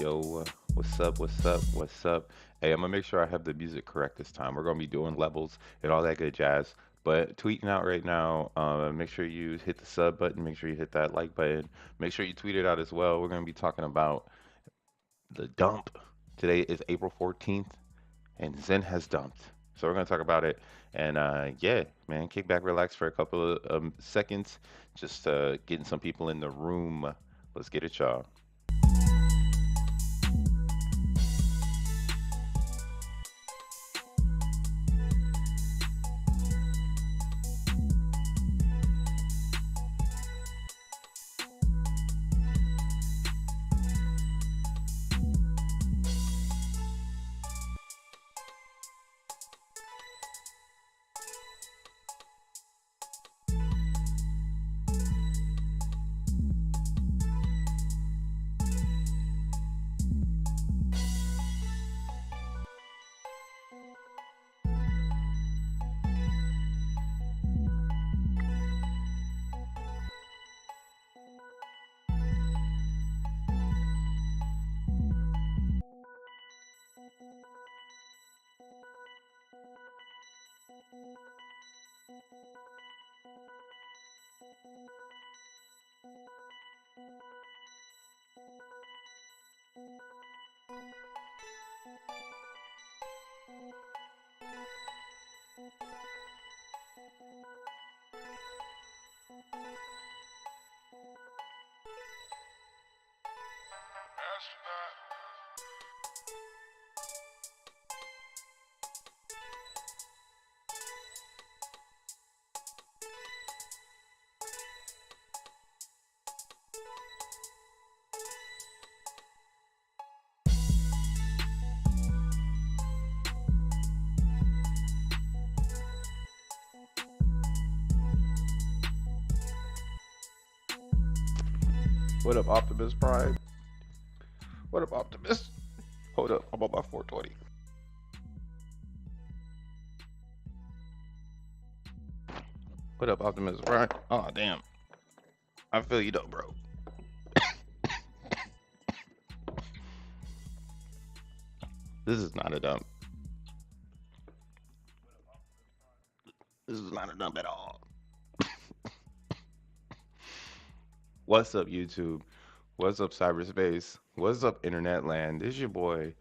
Yo, what's up? What's up? What's up? Hey, I'm gonna make sure I have the music correct this time. We're gonna be doing levels and all that good jazz. But tweeting out right now, make sure you hit the sub button, make sure you hit that like button, make sure you tweet it out as well. We're gonna be talking about the dump. Today is April 14th, and Zen has dumped. So we're gonna talk about it. And yeah, man, kick back, relax for a couple of seconds, just getting some people in the room. Let's get it, y'all. What up, Optimus Prime? What up, Optimus? Hold up, I'm on my 420. What up, Optimus Prime? Oh, damn. I feel you though, bro. This is not a dump. This is not a dump at all. What's up, YouTube? What's up, cyberspace? What's up, internet land? This is your boy,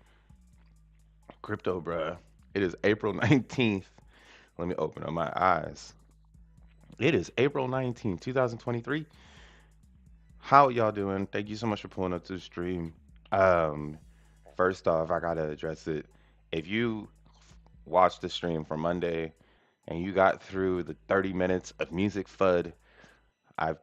Crypto, bruh. It is April 19th. Let me open up my eyes. It is April 19th, 2023. How y'all doing? Thank you so much for pulling up to the stream. Um, First off, I gotta address it. If you watched the stream from Monday and you got through the 30 minutes of music FUD, I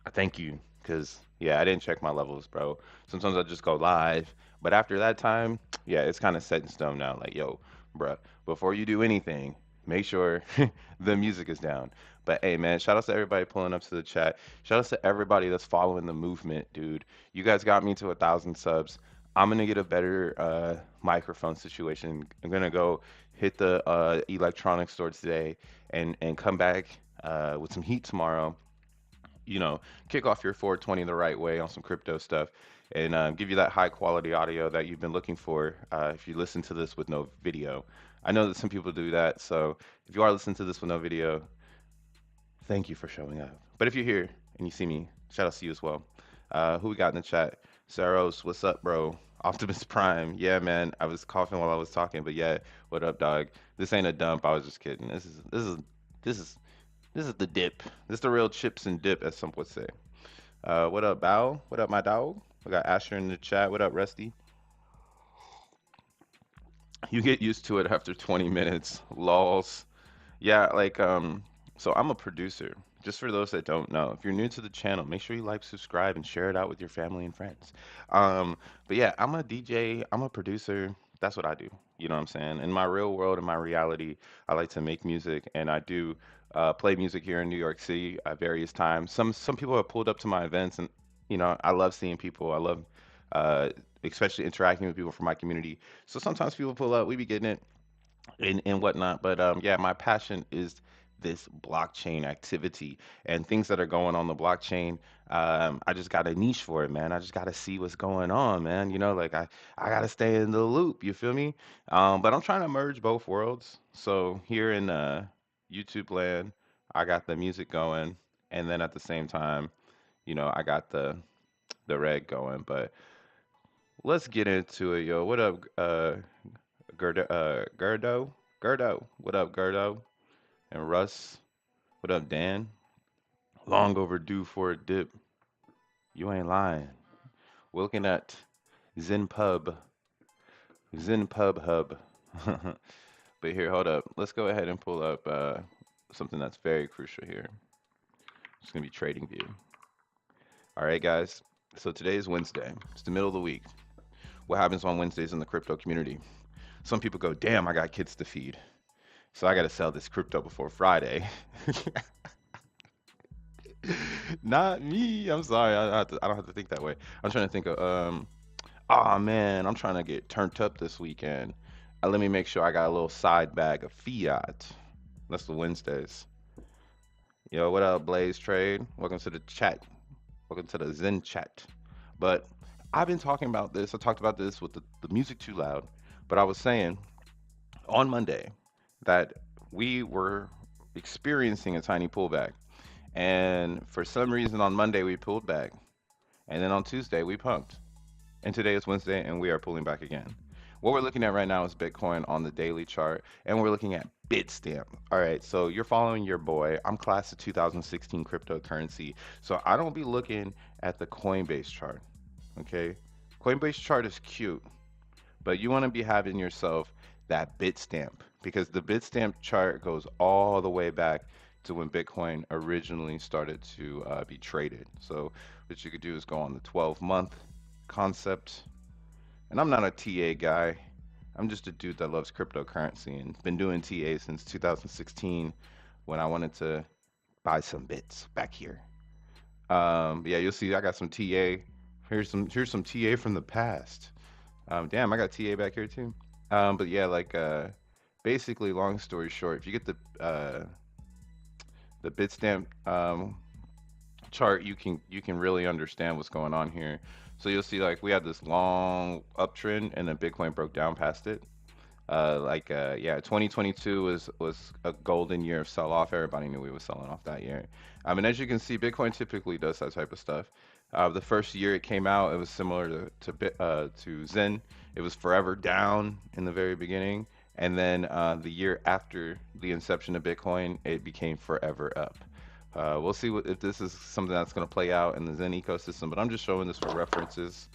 I thank you because yeah, I didn't check my levels, bro. Sometimes I just go live, but after that time, yeah, it's kind of set in stone now. Like, yo, bruh, before you do anything, make sure the music is down. But hey, man, shout out to everybody pulling up to the chat. Shout out to everybody that's following the movement, dude. You guys got me to 1,000 subs. I'm gonna get a better microphone situation. I'm gonna go hit the electronics store today and come back with some heat tomorrow, you know, kick off your 420 the right way on some crypto stuff and give you that high quality audio that you've been looking for if you listen to this with no video. I know that some people do that, so if you are listening to this with no video, thank you for showing up. But if you're here and you see me, shout out to you as well. Who we got in the chat? Saros, what's up, bro? Optimus Prime, yeah, man. I was coughing while I was talking, but yeah, what up, dog? This ain't a dump. I was just kidding. This is this is the dip. This is the real chips and dip, as some would say. What up, Bao? What up, my dog? We got Asher in the chat. What up, Rusty? You get used to it after 20 minutes. Lols. Yeah, so I'm a producer. Just for those that don't know, if you're new to the channel, make sure you like, subscribe, and share it out with your family and friends. Um, but yeah, I'm a DJ, I'm a producer. That's what I do. You know what I'm saying? In my real world, in my reality, I like to make music, and I do play music here in New York City at various times. Some people have pulled up to my events, and I love seeing people. I love uh, especially interacting with people from my community. So sometimes people pull up, we be getting it and whatnot. But yeah, my passion is this blockchain activity and things that are going on the blockchain. I just got a niche for it, man. I just got to see what's going on, man. Like I got to stay in the loop. You feel me? But I'm trying to merge both worlds. So here in YouTube land, I got the music going, and then at the same time, I got the reg going. But let's get into it, yo. What up, Gerdo? Gerdo. What up, Gerdo? And Russ. What up, Dan? Long overdue for a dip. You ain't lying. We're looking at Zen Pub. Zen Pub Hub. But here, hold up. Let's go ahead and pull up something that's very crucial here. It's going to be Trading View. All right, guys. So today is Wednesday. It's the middle of the week. What happens on Wednesdays in the crypto community? Some people go, damn, I got kids to feed. So I got to sell this crypto before Friday. Not me. I'm sorry. I don't have to think that way. I'm trying to think of, oh man, I'm trying to get turned up this weekend. Let me make sure I got a little side bag of fiat. That's the Wednesdays. Yo, what up, Blaze Trade? Welcome to the chat. Welcome to the Zen chat. But I've been talking about this. I talked about this with the music too loud. But I was saying on Monday that we were experiencing a tiny pullback. And for some reason on Monday we pulled back. And then on Tuesday we pumped. And today is Wednesday and we are pulling back again. What we're looking at right now is Bitcoin on the daily chart, and we're looking at Bitstamp. All right, so you're following your boy. I'm class of 2016 cryptocurrency, so I don't be looking at the Coinbase chart. Okay, Coinbase chart is cute, but you want to be having yourself that Bitstamp because the Bitstamp chart goes all the way back to when Bitcoin originally started to be traded. So what you could do is go on the 12-month concept. And I'm not a TA guy. I'm just a dude that loves cryptocurrency and been doing TA since 2016 when I wanted to buy some bits back here. Yeah, you'll see I got some TA. Here's some TA from the past. Damn, I got TA back here too. But yeah, like basically, long story short, if you get the Bitstamp chart, you can really understand what's going on here. So you'll see like we had this long uptrend and then Bitcoin broke down past it. Yeah, 2022 was a golden year of sell off. Everybody knew we were selling off that year. And as you can see, Bitcoin typically does that type of stuff. The first year it came out, it was similar to Zen. It was forever down in the very beginning, and then the year after the inception of Bitcoin, it became forever up. We'll see if this is something that's going to play out in the Zen ecosystem, but I'm just showing this for references.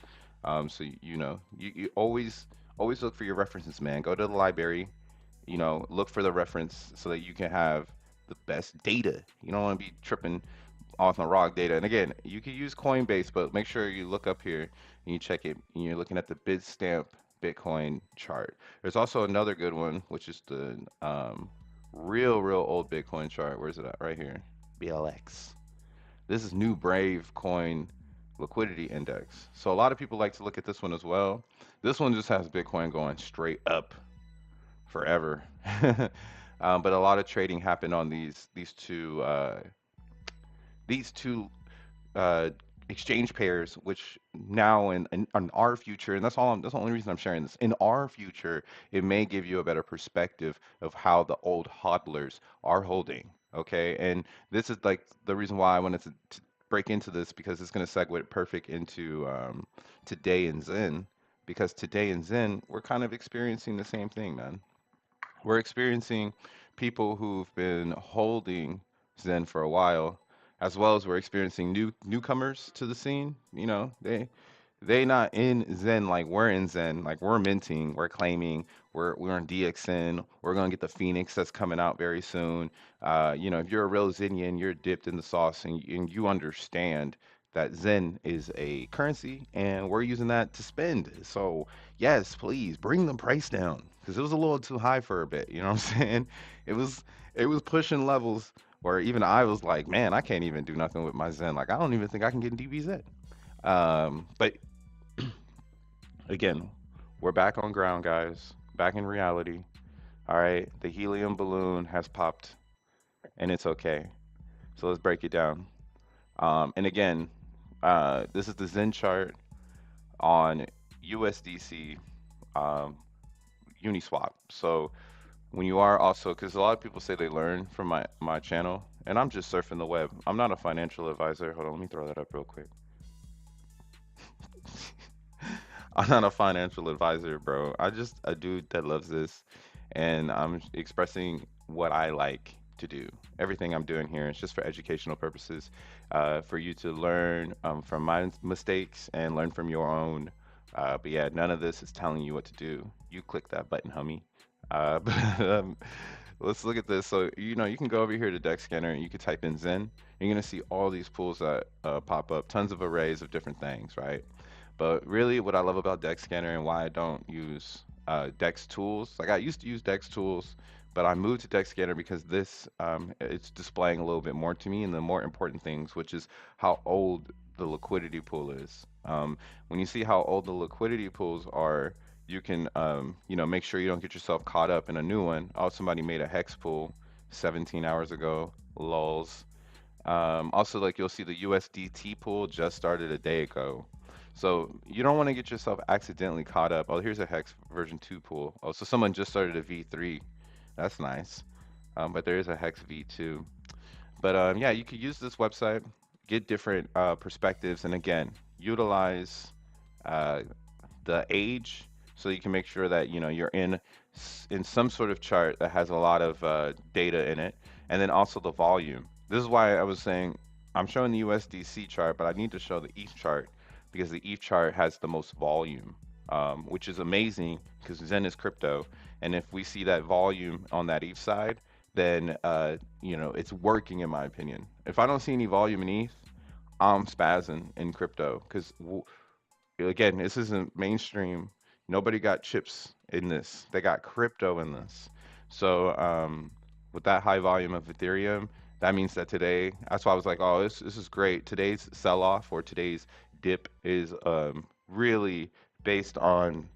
So you always look for your references, man. Go to the library, look for the reference so that you can have the best data. You don't want to be tripping off on raw data. And again, you can use Coinbase, but make sure you look up here and you check it. And you're looking at the Bitstamp Bitcoin chart. There's also another good one, which is the real old Bitcoin chart. Where's it at? Right here. BLX. This is New Brave Coin Liquidity Index. So a lot of people like to look at this one as well. This one just has Bitcoin going straight up forever. But a lot of trading happened on these two uh, exchange pairs, which now in our future, and that's the only reason I'm sharing this. In our future, it may give you a better perspective of how the old hodlers are holding. Okay, and this is like the reason why I wanted to break into this because it's going to segue perfect into today in Zen. Because today in Zen, we're kind of experiencing the same thing, man. We're experiencing people who've been holding Zen for a while, as well as we're experiencing newcomers to the scene. They not in Zen like we're in Zen, like we're minting, we're claiming, we're in DXN, we're gonna get the FENIX that's coming out very soon. If you're a real Zenian, you're dipped in the sauce and you understand that Zen is a currency and we're using that to spend. So yes, please bring the price down because it was a little too high for a bit. You know what I'm saying? It was it was pushing levels where even I was like, man, I can't even do nothing with my Zen. Like I don't even think I can get in DBZ. But again, we're back on ground, guys. Back in reality. All right, the helium balloon has popped. and it's okay. So let's break it down. And again, this is the Zen chart on USDC um, Uniswap. So when you are also, because a lot of people say they learn from my channel, and I'm just surfing the web. I'm not a financial advisor. Hold on, let me throw that up real quick. I'm not a financial advisor, bro. I just a dude that loves this, and I'm expressing what I like to do. Everything I'm doing here is just for educational purposes, for you to learn from my mistakes and learn from your own. But yeah, none of this is telling you what to do. You click that button, homie. But let's look at this. So you can go over here to Deck Scanner and you can type in Zen. You're gonna see all these pools that pop up, tons of arrays of different things, right? But really, what I love about Dex Scanner and why I don't use Dex Tools, like I used to use Dex Tools, but I moved to Dex Scanner because this it's displaying a little bit more to me and the more important things, which is how old the liquidity pool is. When you see how old the liquidity pools are, you can make sure you don't get yourself caught up in a new one. Oh, somebody made a hex pool 17 hours ago. Lols. Also, like you'll see the USDT pool just started a day ago. So you don't want to get yourself accidentally caught up. Oh, here's a Hex version 2 pool. Oh, so someone just started a V3. That's nice. But there is a Hex V2. But yeah, you could use this website, get different perspectives, and again, utilize uh, the age so you can make sure that you're in some sort of chart that has a lot of data in it, and then also the volume. This is why I was saying I'm showing the USDC chart, but I need to show the ETH chart because the ETH chart has the most volume, which is amazing because Zen is crypto, and if we see that volume on that ETH side, then it's working in my opinion. If I don't see any volume in ETH, I'm spazzing in crypto because again, this isn't mainstream. Nobody got chips in this. They got crypto in this. So with that high volume of Ethereum, that means that today, that's why I was like, oh, this is great. Today's sell-off or today's dip is really based on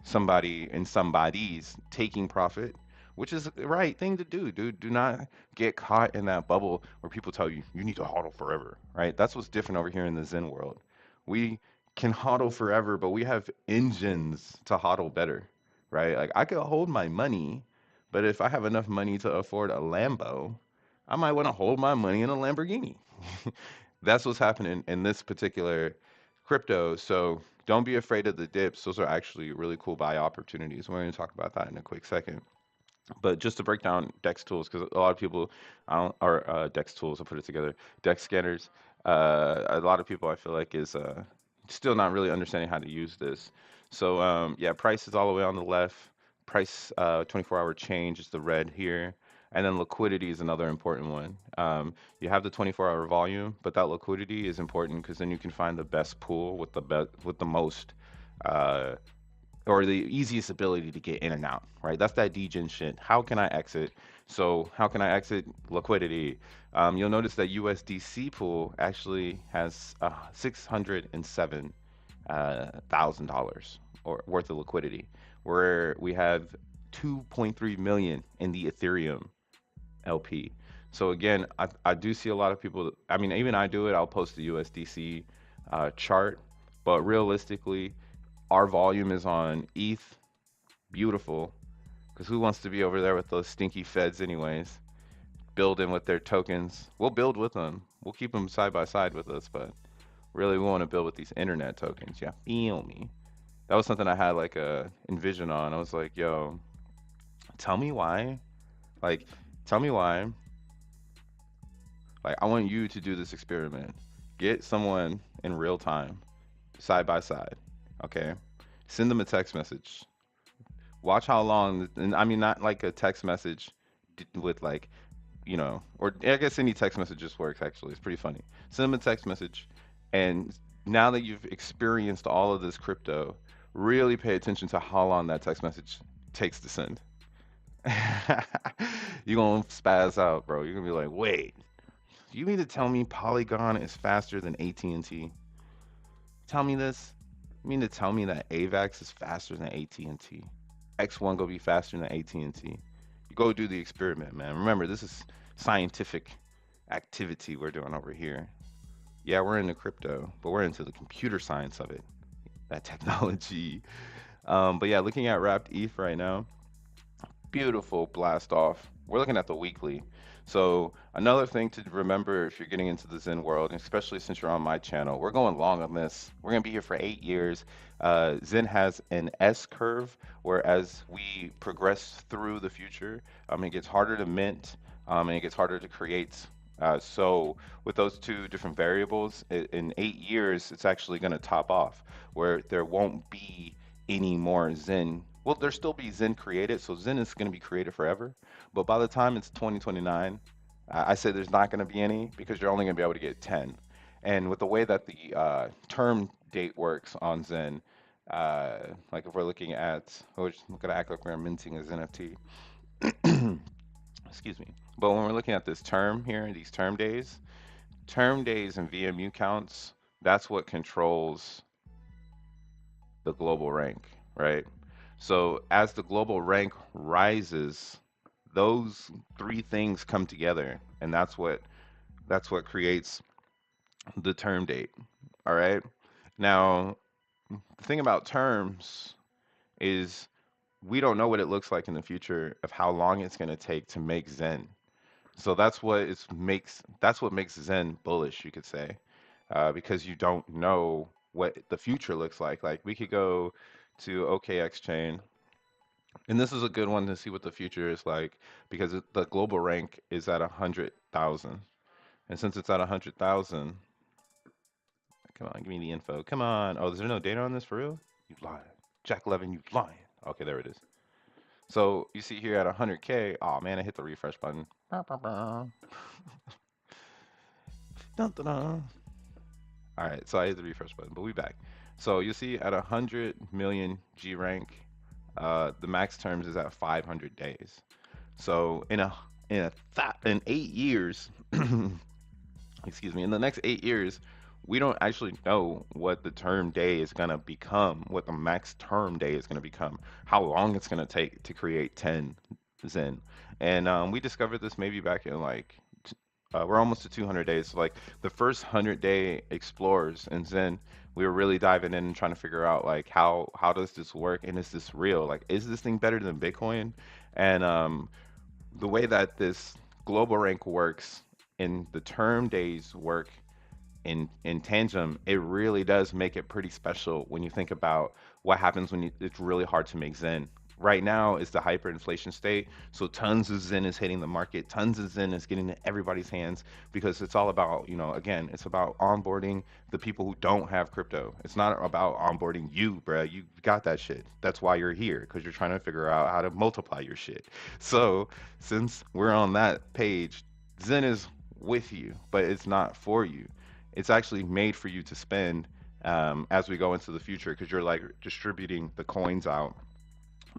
somebody and somebody's taking profit, which is the right thing to do, dude. Do not get caught in that bubble where people tell you you need to hodl forever, right? That's what's different over here in the Zen world. We can hodl forever, but we have engines to hodl better, right? Like I could hold my money, but if I have enough money to afford a Lambo, I might want to hold my money in a Lamborghini. That's what's happening in this particular crypto. So don't be afraid of the dips. Those are actually really cool buy opportunities. We're going to talk about that in a quick second. But just to break down Dex tools, because a lot of people, I don't, or Dex tools, I'll put it together, Dex scanners. A lot of people I feel like is still not really understanding how to use this. So yeah, price is all the way on the left. Price 24-hour change is the red here. And then liquidity is another important one. You have the 24-hour volume, but that liquidity is important because then you can find the best pool with the most uh, or the easiest ability to get in and out, right? That's that degen shit. How can I exit? So how can I exit? Liquidity. You'll notice that USDC pool actually has $607 thousand dollars or worth of liquidity, where we have 2.3 million in the Ethereum LP. So again, I do see a lot of people. I mean, even I do it. I'll post the USDC chart, but realistically, our volume is on ETH. Beautiful. Because who wants to be over there with those stinky feds, anyways? Building with their tokens. We'll build with them. We'll keep them side by side with us, but really we want to build with these internet tokens. Yeah, feel me? That was something I had like a envision on. I was like, yo, tell me why. Like, tell me why. Like, I want you to do this experiment. Get someone in real time, side by side. Okay? Send them a text message. Watch how long, and I mean not like a text message with like, or I guess any text message just works actually. It's pretty funny. Send them a text message, and now that you've experienced all of this crypto, really pay attention to how long that text message takes to send. You're gonna spaz out, bro. You're gonna be like, wait, you mean to tell me Polygon is faster than AT&T? Tell me this. You mean to tell me that AVAX is faster than AT&T? X1 gonna be faster than AT&T. You go do the experiment, man. Remember, this is scientific activity we're doing over here. Yeah, we're into crypto, but we're into the computer science of it, that technology. But yeah, looking at wrapped ETH right now, beautiful blast off. We're looking at the weekly. So another thing to remember if you're getting into the Zen world, and especially since you're on my channel, we're going long on this. We're gonna be here for 8 years. Zen has an S curve, where as we progress through the future, it gets harder to mint, and it gets harder to create. So with those two different variables, in 8 years, it's actually going to top off, where there won't be any more Zen. Well, there'll still be Zen created, so Zen is going to be created forever. But by the time it's 2029, I say there's not going to be any because you're only going to be able to get 10. And with the way that the term date works on Zen, like if we're looking at, we're just going to act like we're minting a Zen NFT. Excuse me. But when we're looking at this term here, these term days and VMU counts, that's what controls the global rank, right? So as the global rank rises, those three things come together, and that's what creates the term date. All right. Now, the thing about terms is we don't know what it looks like in the future of how long it's going to take to make Zen. So that's what makes Zen bullish, you could say, because you don't know what the future looks like. Like we could go to OKX chain, and this is a good one to see what the future is like because the global rank is at 100,000, and since it's at 100,000, come on, give me the info. Come on. Oh, is there no data on this for real? You lying, Jack Levin, you lying. Okay, there it is. So you see here at 100K. Oh man, I hit the refresh button. Dun, dun, dun. All right, so I hit the refresh button, but we back. So you see at 100 million G rank, the max terms is at 500 days. So in 8 years, excuse me, in the next 8 years, we don't actually know what the term day is gonna become, what the max term day is gonna become, how long it's gonna take to create 10 Zen. And we discovered this maybe back in like we're almost to 200 days. So like the first 100-day explorers and Zen, we were really diving in and trying to figure out like how does this work and is this real? Like is this thing better than Bitcoin? And the way that this global rank works and the term days work in tandem, it really does make it pretty special when you think about what happens when it's really hard to make Zen. Right now is the hyperinflation state, so tons of Zen is hitting the market, tons of Zen is getting in everybody's hands because it's all about, again, it's about onboarding the people who don't have crypto. It's not about onboarding you, bruh. You got that shit. That's why you're here, because you're trying to figure out how to multiply your shit. So since we're on that page, Zen is with you, but it's not for you. It's actually made for you to spend as we go into the future because you're like distributing the coins out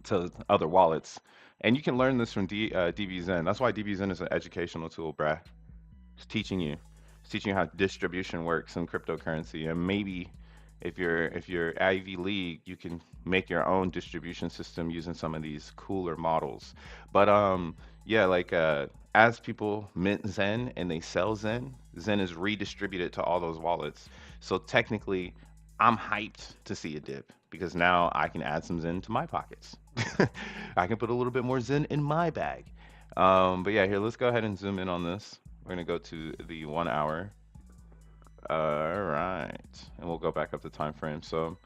to other wallets. And you can learn this from DBZen. That's why DBZen is an educational tool, bruh. It's teaching you. It's teaching you how distribution works in cryptocurrency. And maybe if you're Ivy League, you can make your own distribution system using some of these cooler models. But yeah, like as people mint Zen and they sell Zen, Zen is redistributed to all those wallets. So technically, I'm hyped to see a dip because now I can add some Zen to my pockets. I can put a little bit more Zen in my bag. But yeah, here, let's go ahead and zoom in on this. We're gonna go to the 1 hour. All right, and we'll go back up the time frame. So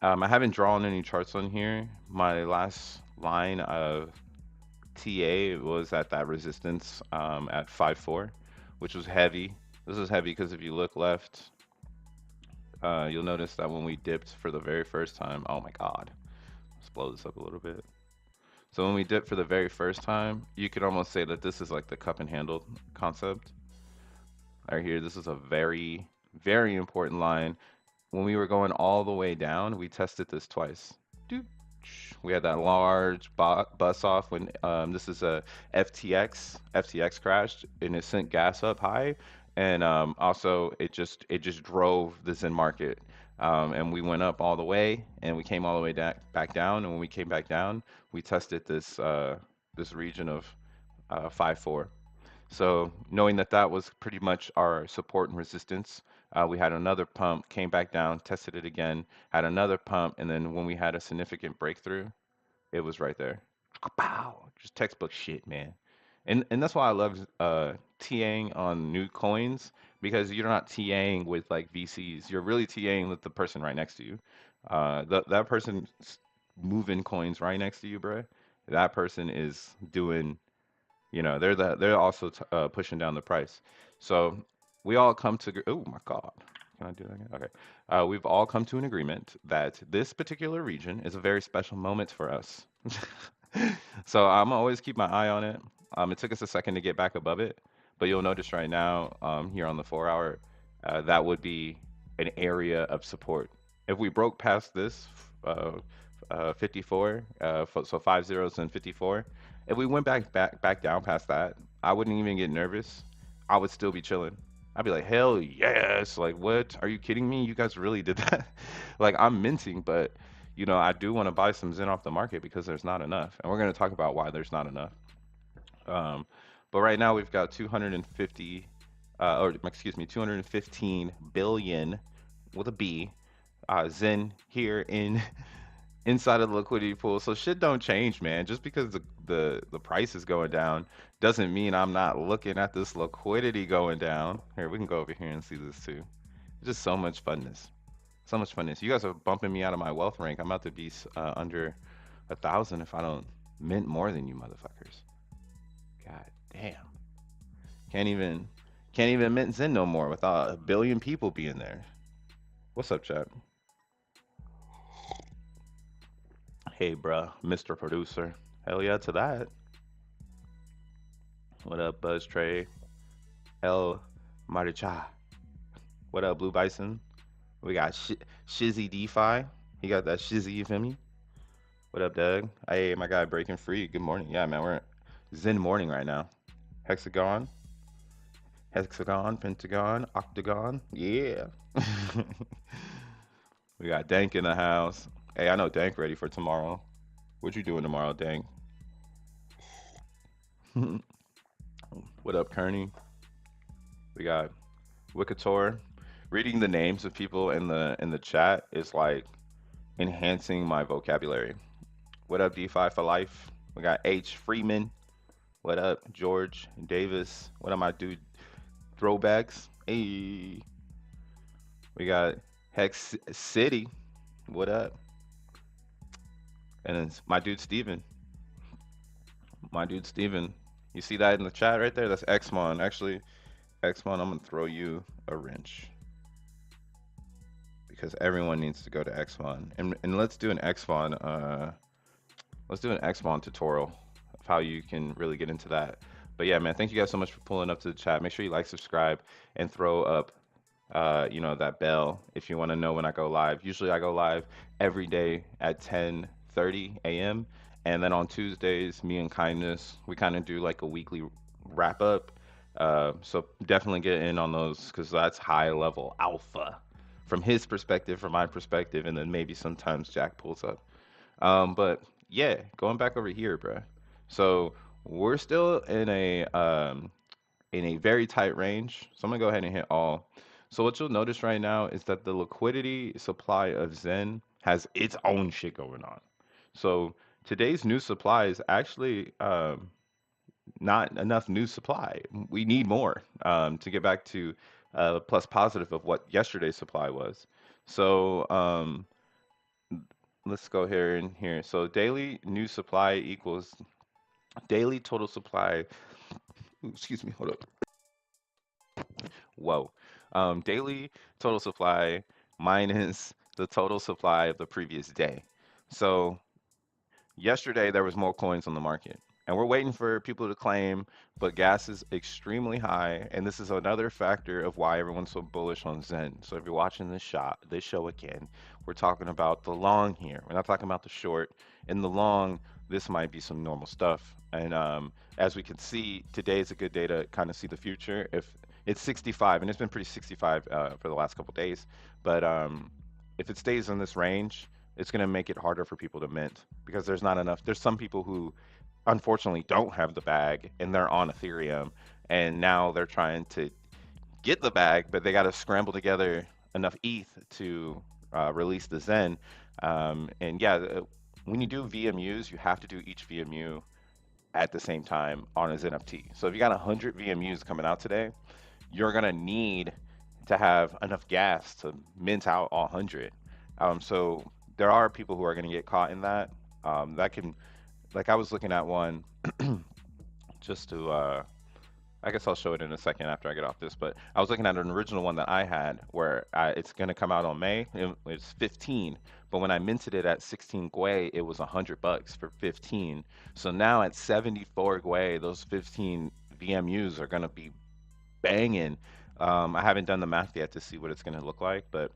I haven't drawn any charts on here. My last line of TA was at that resistance at 5.4, which was heavy. This is heavy because if you look left, you'll notice that when we dipped for the very first time, oh my God, let's blow this up a little bit. So when we dipped for the very first time, you could almost say that this is like the cup and handle concept. Right here, this is a very, very important line. When we were going all the way down, we tested this twice. Doop. We had that large bus off when this is a FTX crashed and it sent gas up high, and also it just drove the Zen market, and we went up all the way and we came all the way back down, and when we came back down, we tested this region of 5.4. So knowing that that was pretty much our support and resistance, we had another pump, came back down, tested it again, had another pump, and then when we had a significant breakthrough, it was right there. Pow! Just textbook shit, man. And that's why I love TAing on new coins because you're not TAing with like VCs. You're really TAing with the person right next to you. That person moving coins right next to you, bruh. That person is doing, they're also pushing down the price. So we all come to, oh my God, can I do that again? Okay. We've all come to an agreement that this particular region is a very special moment for us. So I'm always keep my eye on it. It took us a second to get back above it, but you'll notice right now, here on the 4 hour, that would be an area of support. If we broke past this, 54, so 5 zeros and 54, if we went back down past that, I wouldn't even get nervous. I would still be chilling. I'd be like, hell yes! Like, what? Are you kidding me? You guys really did that? Like, I'm minting, but I do want to buy some Zen off the market because there's not enough, and we're going to talk about why there's not enough. Um, but right now we've got 250, or excuse me, 215 billion with a B, Zen here in inside of the liquidity pool. So shit don't change, man. Just because the price is going down doesn't mean I'm not looking at this liquidity going down. Here, we can go over here and see this too. Just so much funness. So much funness. You guys are bumping me out of my wealth rank. I'm about to be under 1,000 if I don't mint more than you motherfuckers. God damn. Can't even can't even mint Zen no more without a billion people being there. What's up, chat? Hey, bruh, Mr. Producer. Hell yeah to that. What up, Buzz Trey? El Maricha. What up, Blue Bison? We got Shizzy DeFi. He got that Shizzy, you feel me? What up, Doug? Hey, my guy Breaking Free. Good morning. Yeah, man, we're Zen morning right now. Hexagon, Hexagon, Pentagon, Octagon. Yeah. We got Dank in the house. Hey, I know Dank ready for tomorrow. What you doing tomorrow, Dank? What up, Kearney? We got Wikator. Reading the names of people in the chat is like enhancing my vocabulary. What up, DeFi for life? We got H Freeman. What up, George Davis? What am I dude? Throwbacks. Hey, we got Hex City. What up? And it's my dude Steven. My dude Steven. You see that in the chat right there? That's Xmon. Actually, Xmon, I'm gonna throw you a wrench because everyone needs to go to Xmon. And let's do an Xmon let's do an Xmon tutorial of how you can really get into that. But yeah, man, thank you guys so much for pulling up to the chat. Make sure you like, subscribe, and throw up that bell if you want to know when I go live. Usually I go live every day at 10:30 a.m. And then on Tuesdays, me and Kindness, we kind of do like a weekly wrap up. So definitely get in on those because that's high level alpha from his perspective, from my perspective, and then maybe sometimes Jack pulls up. But yeah, going back over here, bruh. So we're still in a very tight range. So I'm gonna go ahead and hit all. So what you'll notice right now is that the liquidity supply of Zen has its own shit going on. So today's new supply is actually not enough new supply. We need more to get back to plus positive of what yesterday's supply was. So let's go here and here. So daily new supply equals daily total supply. Ooh, excuse me, hold up. Whoa. Daily total supply minus the total supply of the previous day. So yesterday there was more coins on the market, and we're waiting for people to claim, but gas is extremely high, and this is another factor of why everyone's so bullish on Zen. So if you're watching this show again, we're talking about the long here. We're not talking about the short. In the long, this might be some normal stuff. And as we can see, today is a good day to kind of see the future. If it's 65, and it's been pretty 65 for the last couple days, but if it stays in this range, it's going to make it harder for people to mint because there's not enough. There's some people who unfortunately don't have the bag and they're on Ethereum and now they're trying to get the bag, but they got to scramble together enough ETH to release the Zen. And yeah, when you do VMUs, you have to do each VMU at the same time on a ZenFT. So if you got 100 VMUs coming out today, you're gonna need to have enough gas to mint out all 100. So there are people who are gonna get caught in that. That can, like, I was looking at one just to I guess I'll show it in a second after I get off this, but I was looking at an original one that I had where it's going to come out on May. It's 15, but when I minted it at 16 Gwei, it was $100 for 15. So now at 74 Gwei, those 15 VMUs are going to be banging. I haven't done the math yet to see what it's going to look like, but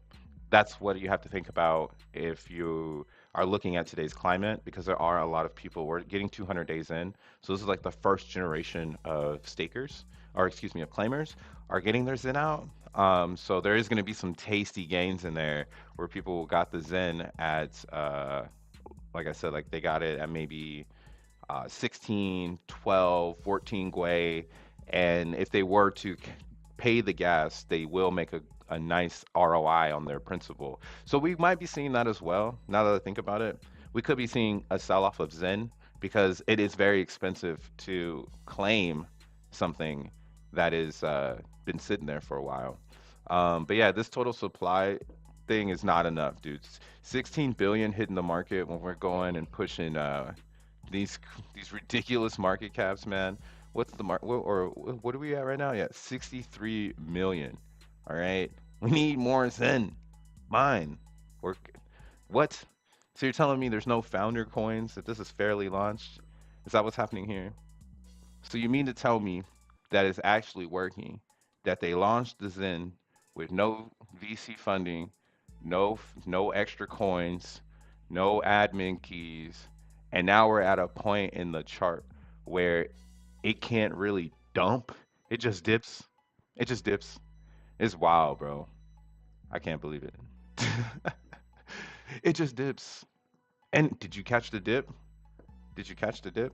that's what you have to think about if you are looking at today's climate, because there are a lot of people. We're getting 200 days in, so this is like the first generation of stakers, or excuse me, of claimers are getting their Zen out. So there is going to be some tasty gains in there where people got the Zen at, like I said, like they got it at maybe 16, 12, 14 Gwei. And if they were to pay the gas, they will make a nice ROI on their principal. So we might be seeing that as well. Now that I think about it, we could be seeing a sell off of Zen because it is very expensive to claim something that is been sitting there for a while. But yeah, this total supply thing is not enough, dude. 16 billion hitting the market when we're going and pushing these these ridiculous market caps, man. What's the or what are we at right now? Yeah, 63 million. All right. We need more Zen. Mine. Or what? So you're telling me there's no founder coins, that this is fairly launched? Is that what's happening here? So you mean to tell me that it's actually working, that they launched the Zen with no VC funding, no extra coins, no admin keys, and now we're at a point in the chart where it can't really dump. It just dips. It just dips. It's wild, bro. I can't believe it. It just dips. And did you catch the dip? Did you catch the dip?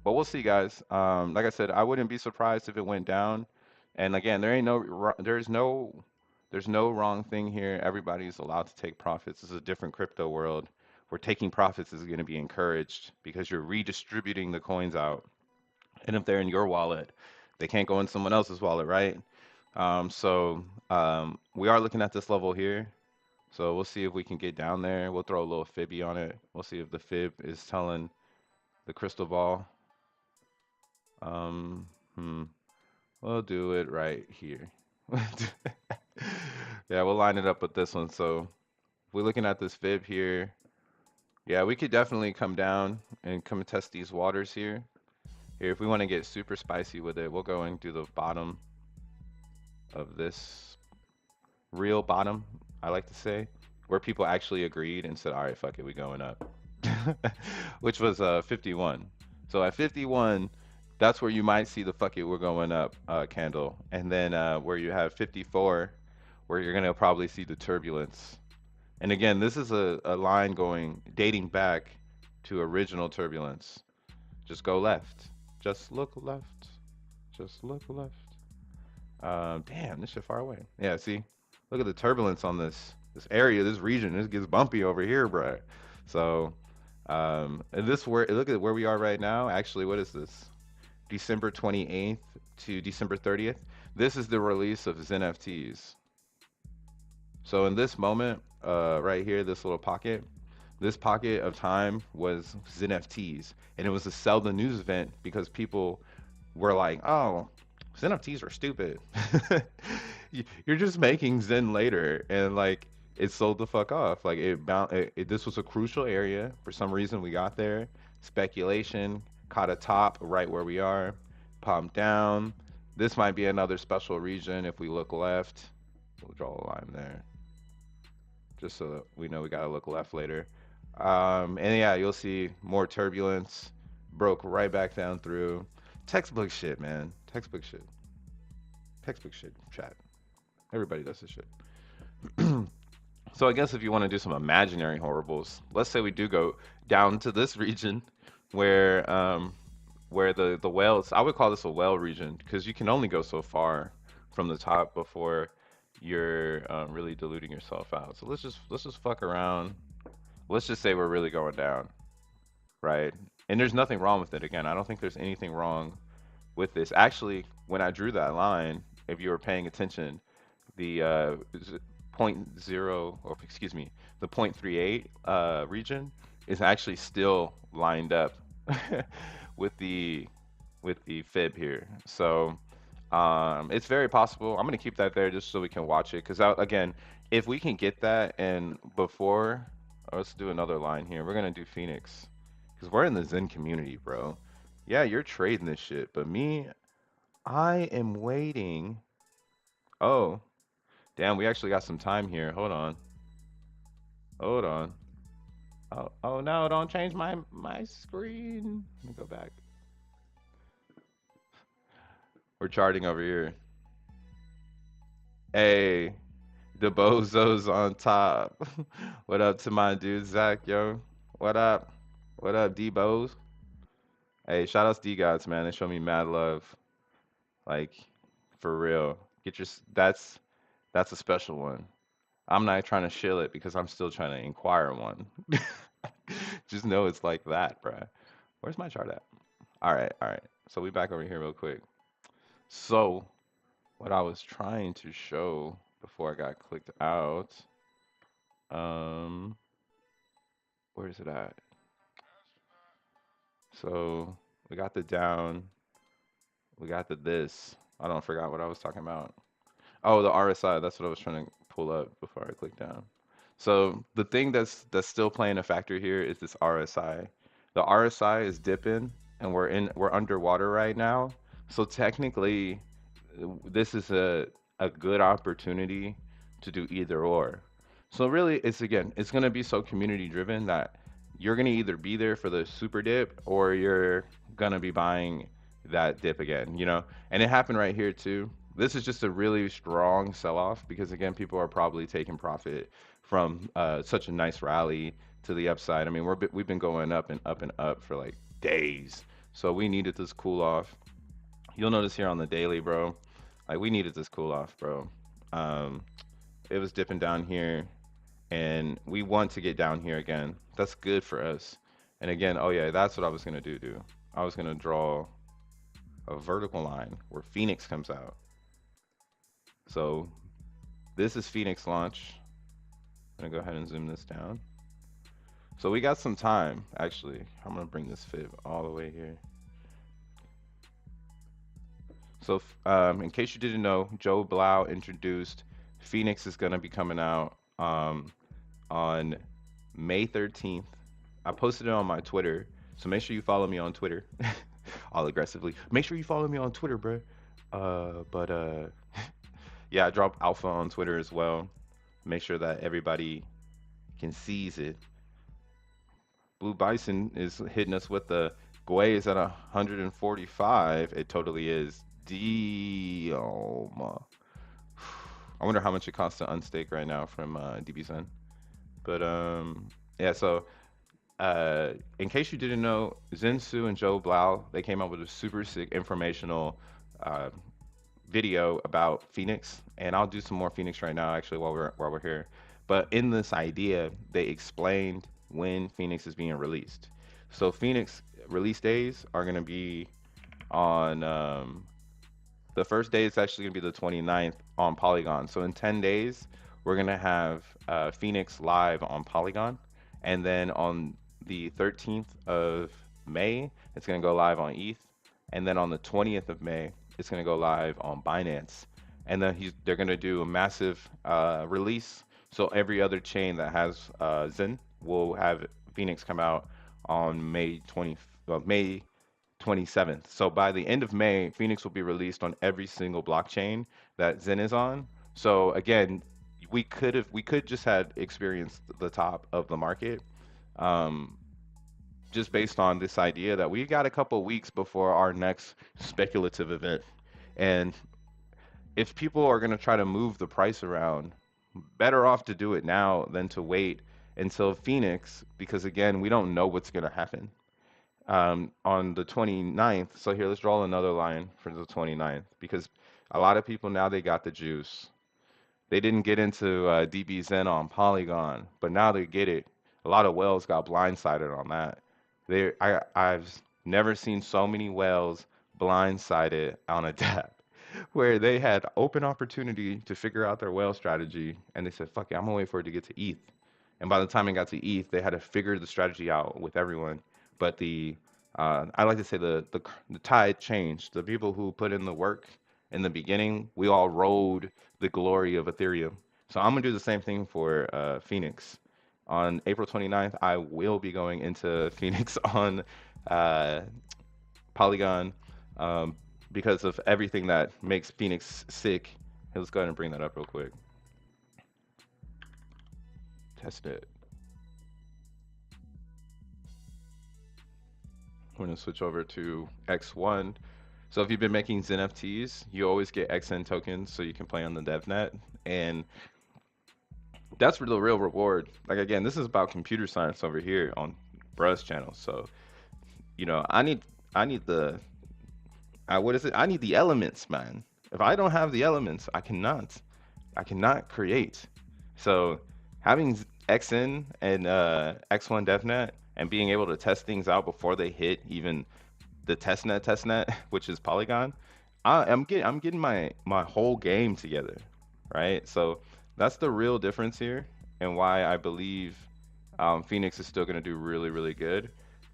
But we'll see, guys. Like I said, I wouldn't be surprised if it went down. And again, there's no wrong thing here. Everybody's allowed to take profits. This is a different crypto world where taking profits is going to be encouraged because you're redistributing the coins out. And if they're in your wallet, they can't go in someone else's wallet, right? We are looking at this level here. So we'll see if we can get down there. We'll throw a little fibby on it. We'll see if the fib is telling the crystal ball. Um, hmm. We'll do it right here. Yeah, we'll line it up with this one. So if we're looking at this fib here, yeah, we could definitely come down and come test these waters here. Here, if we want to get super spicy with it, we'll go and do the bottom of this real bottom, I like to say, where people actually agreed and said, all right, fuck it, we going up, which was 51. So at 51, that's where you might see the fuck it, we're going up candle. And then where you have 54, where you're going to probably see the turbulence. And again, this is a line going, dating back to original turbulence. Just go left. Just look left. Just look left. Damn, this shit far away. Yeah, see? Look at the turbulence on this area, this region. This gets bumpy over here, bro. So, and this where look at where we are right now. Actually, what is this? December 28th to December 30th. This is the release of xeNFTs. So in this moment, right here, this pocket of time was xeNFTs, and it was a sell the news event because people were like, "Oh, xeNFTs are stupid. You're just making Zen later," and like it sold the fuck off. Like this was a crucial area. For some reason, we got there. Speculation caught a top right where we are, pumped down. This might be another special region if we look left. We'll draw a line there, just so that we know we gotta look left later. And yeah, you'll see more turbulence. Broke right back down through. Textbook shit, man. Textbook shit. Textbook shit. Chat. Everybody does this shit. So I guess if you want to do some imaginary horribles, let's say we do go down to this region where where the whales, I would call this a whale region because you can only go so far from the top before you're really diluting yourself out. So let's just fuck around. Let's just say we're really going down, right? And there's nothing wrong with it. Again, I don't think there's anything wrong with this. Actually, when I drew that line, if you were paying attention, the point zero, or excuse me, the 0.38 region is actually still lined up with the fib here. So it's very possible. I'm gonna keep that there just so we can watch it. Because again, if we can get that and before, let's do another line here. We're gonna do Phoenix because we're in the Zen community, bro. Yeah, you're trading this shit, but me, I am waiting. Oh, damn, we actually got some time here. Hold on. Hold on. Oh no, don't change my screen. Let me go back. We're charting over here. Hey, the bozos on top. What up to my dude Zach, yo? What up? What up, D Boz? Hey, shout outs D gods, man. They show me mad love. Like, for real. That's a special one. I'm not trying to shill it because I'm still trying to inquire one. Just know it's like that, bruh. Where's my chart at? All right, all right. So we back over here real quick. So what I was trying to show before I got clicked out, um, where is it at? So we got the down, we got the this. I don't forgot what I was talking about. Oh, the RSI. That's what I was trying to pull up before I click down. So the thing that's still playing a factor here is this RSI. The RSI is dipping, and we're underwater right now. So technically, this is a good opportunity to do either or. So really, it's gonna be so community driven that you're gonna either be there for the super dip or you're gonna be buying that dip again, you know? And it happened right here too. This is just a really strong sell off because again, people are probably taking profit from such a nice rally to the upside. I mean, we've been going up and up and up for like days. So we needed this cool off. You'll notice here on the daily, bro. Like we needed this cool off, bro. Um, it was dipping down here, and we want to get down here again. That's good for us. And again, oh yeah, that's what I was gonna do. I was gonna draw a vertical line where Phoenix comes out. So this is Phoenix launch. I'm gonna go ahead and zoom this down. So we got some time, actually. I'm gonna bring this fib all the way here. So, in case you didn't know, Joe Blau introduced Phoenix is gonna be coming out on May 13th. I posted it on my Twitter, so make sure you follow me on Twitter. All aggressively. Make sure you follow me on Twitter, bro. But yeah, I drop alpha on Twitter as well. Make sure that everybody can seize it. Blue Bison is hitting us with the Gwei is at 145. It totally is. Damn. I wonder how much it costs to unstake right now from DBSN. But yeah. So in case you didn't know, Zensu and Joe Blau they came up with a super sick informational uh, video about Phoenix, and I'll do some more Phoenix right now actually while we're here. But in this idea, they explained when Phoenix is being released. So Phoenix release days are going to be on the first day is actually going to be the 29th on Polygon. So in 10 days, we're going to have Phoenix live on Polygon. And then on the 13th of May, it's going to go live on ETH. And then on the 20th of May, it's going to go live on Binance. And then they're going to do a massive release. So every other chain that has Zen will have Phoenix come out on May 27th. So by the end of May, Phoenix will be released on every single blockchain that Zen is on. So again, we could just had experienced the top of the market, um, just based on this idea that we got a couple weeks before our next speculative event. And if people are going to try to move the price around, better off to do it now than to wait until Phoenix, because again, we don't know what's going to happen. on the 29th. So here, let's draw another line for the 29th because a lot of people now they got the juice. They didn't get into DBZen on Polygon, but now they get it. A lot of whales got blindsided on that. I've never seen so many whales blindsided on a dApp where they had open opportunity to figure out their whale strategy, and they said, "Fuck it, I'm gonna wait for it to get to ETH." And by the time it got to ETH, they had to figure the strategy out with everyone. But I like to say the tide changed. The people who put in the work in the beginning, we all rode the glory of Ethereum. So I'm gonna do the same thing for Phoenix. On April 29th, I will be going into Phoenix on uh, Polygon um, because of everything that makes Phoenix sick. Hey, let's go ahead and bring that up real quick. Test it. We're gonna switch over to X1. So if you've been making xeNFTs, you always get XN tokens so you can play on the DevNet. And that's the real reward. Like again, this is about computer science over here on Bruh's channel. So, I need the what is it? I need the elements, man. If I don't have the elements, I cannot create. So having XN and X1 DevNet and being able to test things out before they hit even the testnet, which is Polygon, I'm getting my whole game together, right? So that's the real difference here, and why I believe Phoenix is still going to do really, really good,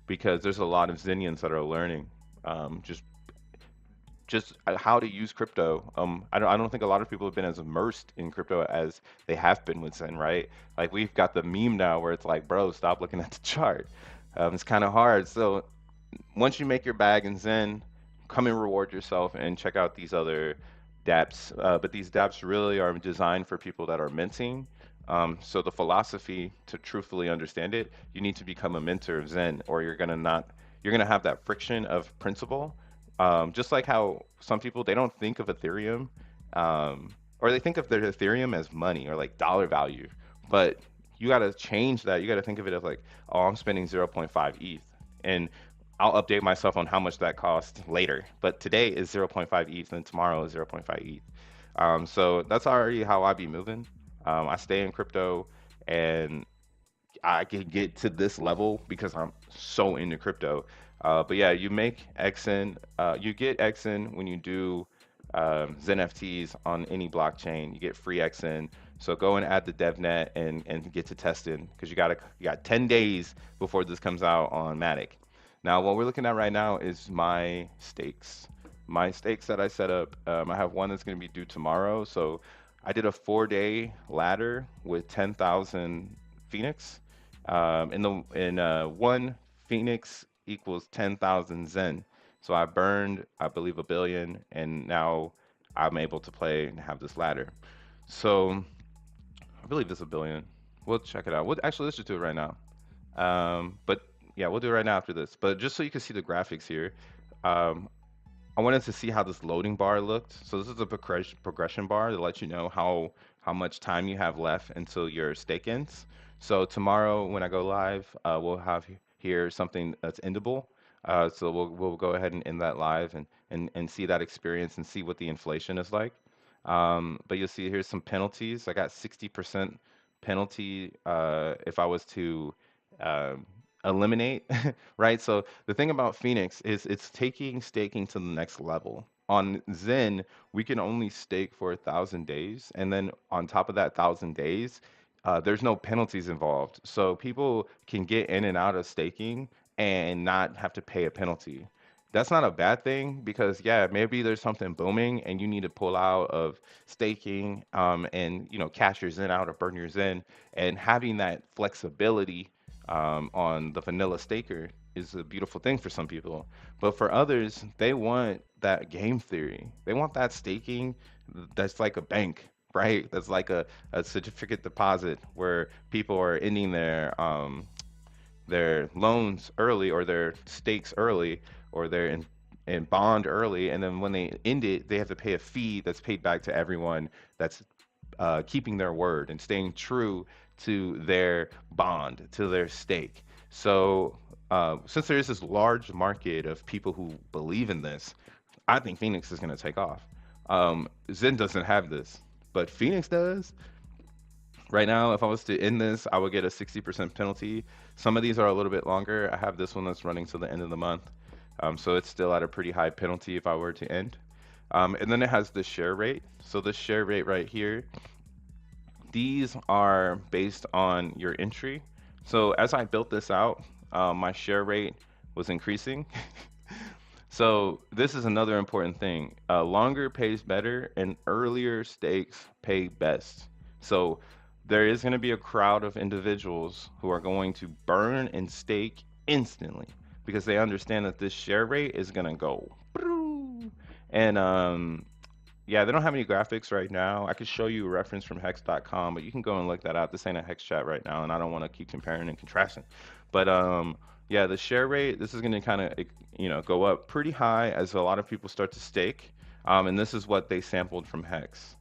because there's a lot of Zenians that are learning just how to use crypto. I don't think a lot of people have been as immersed in crypto as they have been with Zen, right? Like we've got the meme now where it's like, bro, stop looking at the chart. It's kind of hard. So once you make your bag in Zen, come and reward yourself and check out these other dApps. But these dApps really are designed for people that are minting. So the philosophy, to truthfully understand it, you need to become a minter of Zen, or you're gonna have that friction of principle. Just like how some people they don't think of Ethereum, or they think of their Ethereum as money or like dollar value, but you got to change that. You got to think of it as like, oh, I'm spending zero point 0.5 ETH, and I'll update myself on how much that costs later. But today is zero point 0.5 ETH, and tomorrow is zero point 0.5 ETH. So that's already how I be moving. I stay in crypto, and I can get to this level because I'm so into crypto. But yeah, you make XN, you get XN when you do xeNFTs on any blockchain. You get free XN. So go and add the DevNet and get to testing, because you got 10 days before this comes out on Matic. Now, what we're looking at right now is my stakes. My stakes that I set up. I have one that's going to be due tomorrow. So I did a 4-day ladder with 10,000 Phoenix. One Phoenix equals 10,000 Zen. So I burned, I believe, 1 billion, and now I'm able to play and have this ladder. So I believe this is 1 billion. We'll check it out. Actually, let's just do it right now. But yeah, we'll do it right now after this. But just so you can see the graphics here, um, I wanted to see how this loading bar looked. So this is a progression bar to let you know how much time you have left until your stake ends. So tomorrow when I go live, we'll have here something that's endable. So we'll go ahead and end that live and see that experience and see what the inflation is like. But you'll see here's some penalties. I got 60% penalty if I was to um eliminate, right? So the thing about Phoenix is it's taking staking to the next level. On Zen, we can only stake for 1,000 days, and then on top of that 1,000 days, there's no penalties involved. So people can get in and out of staking and not have to pay a penalty. That's not a bad thing because yeah, maybe there's something booming and you need to pull out of staking, and cash your Zen out or burn your Zen, and having that flexibility on the vanilla staker is a beautiful thing for some people. But for others, they want that game theory. They want that staking that's like a bank, right? That's like a certificate deposit where people are ending their loans early or their stakes early or their in bond early, and then when they end it, they have to pay a fee that's paid back to everyone that's keeping their word and staying true to their bond, to their stake. So Since there is this large market of people who believe in this, I think Phoenix is going to take off. Zen doesn't have this, but Phoenix does. Right now, if I was to end this, I would get a 60% penalty. Some of these are a little bit longer. I have this one that's running to the end of the month. So it's still at a pretty high penalty if I were to end. And then it has the share rate. So the share rate right here, these are based on your entry. So as I built this out, my share rate was increasing. So this is another important thing. Longer pays better and earlier stakes pay best. So there is going to be a crowd of individuals who are going to burn and stake instantly because they understand that this share rate is going to go. And yeah, they don't have any graphics right now. I could show you a reference from hex.com, but you can go and look that up. This ain't a hex chat right now, and I don't want to keep comparing and contrasting. But yeah, the share rate, this is going to kind of, go up pretty high as a lot of people start to stake. And this is what they sampled from hex.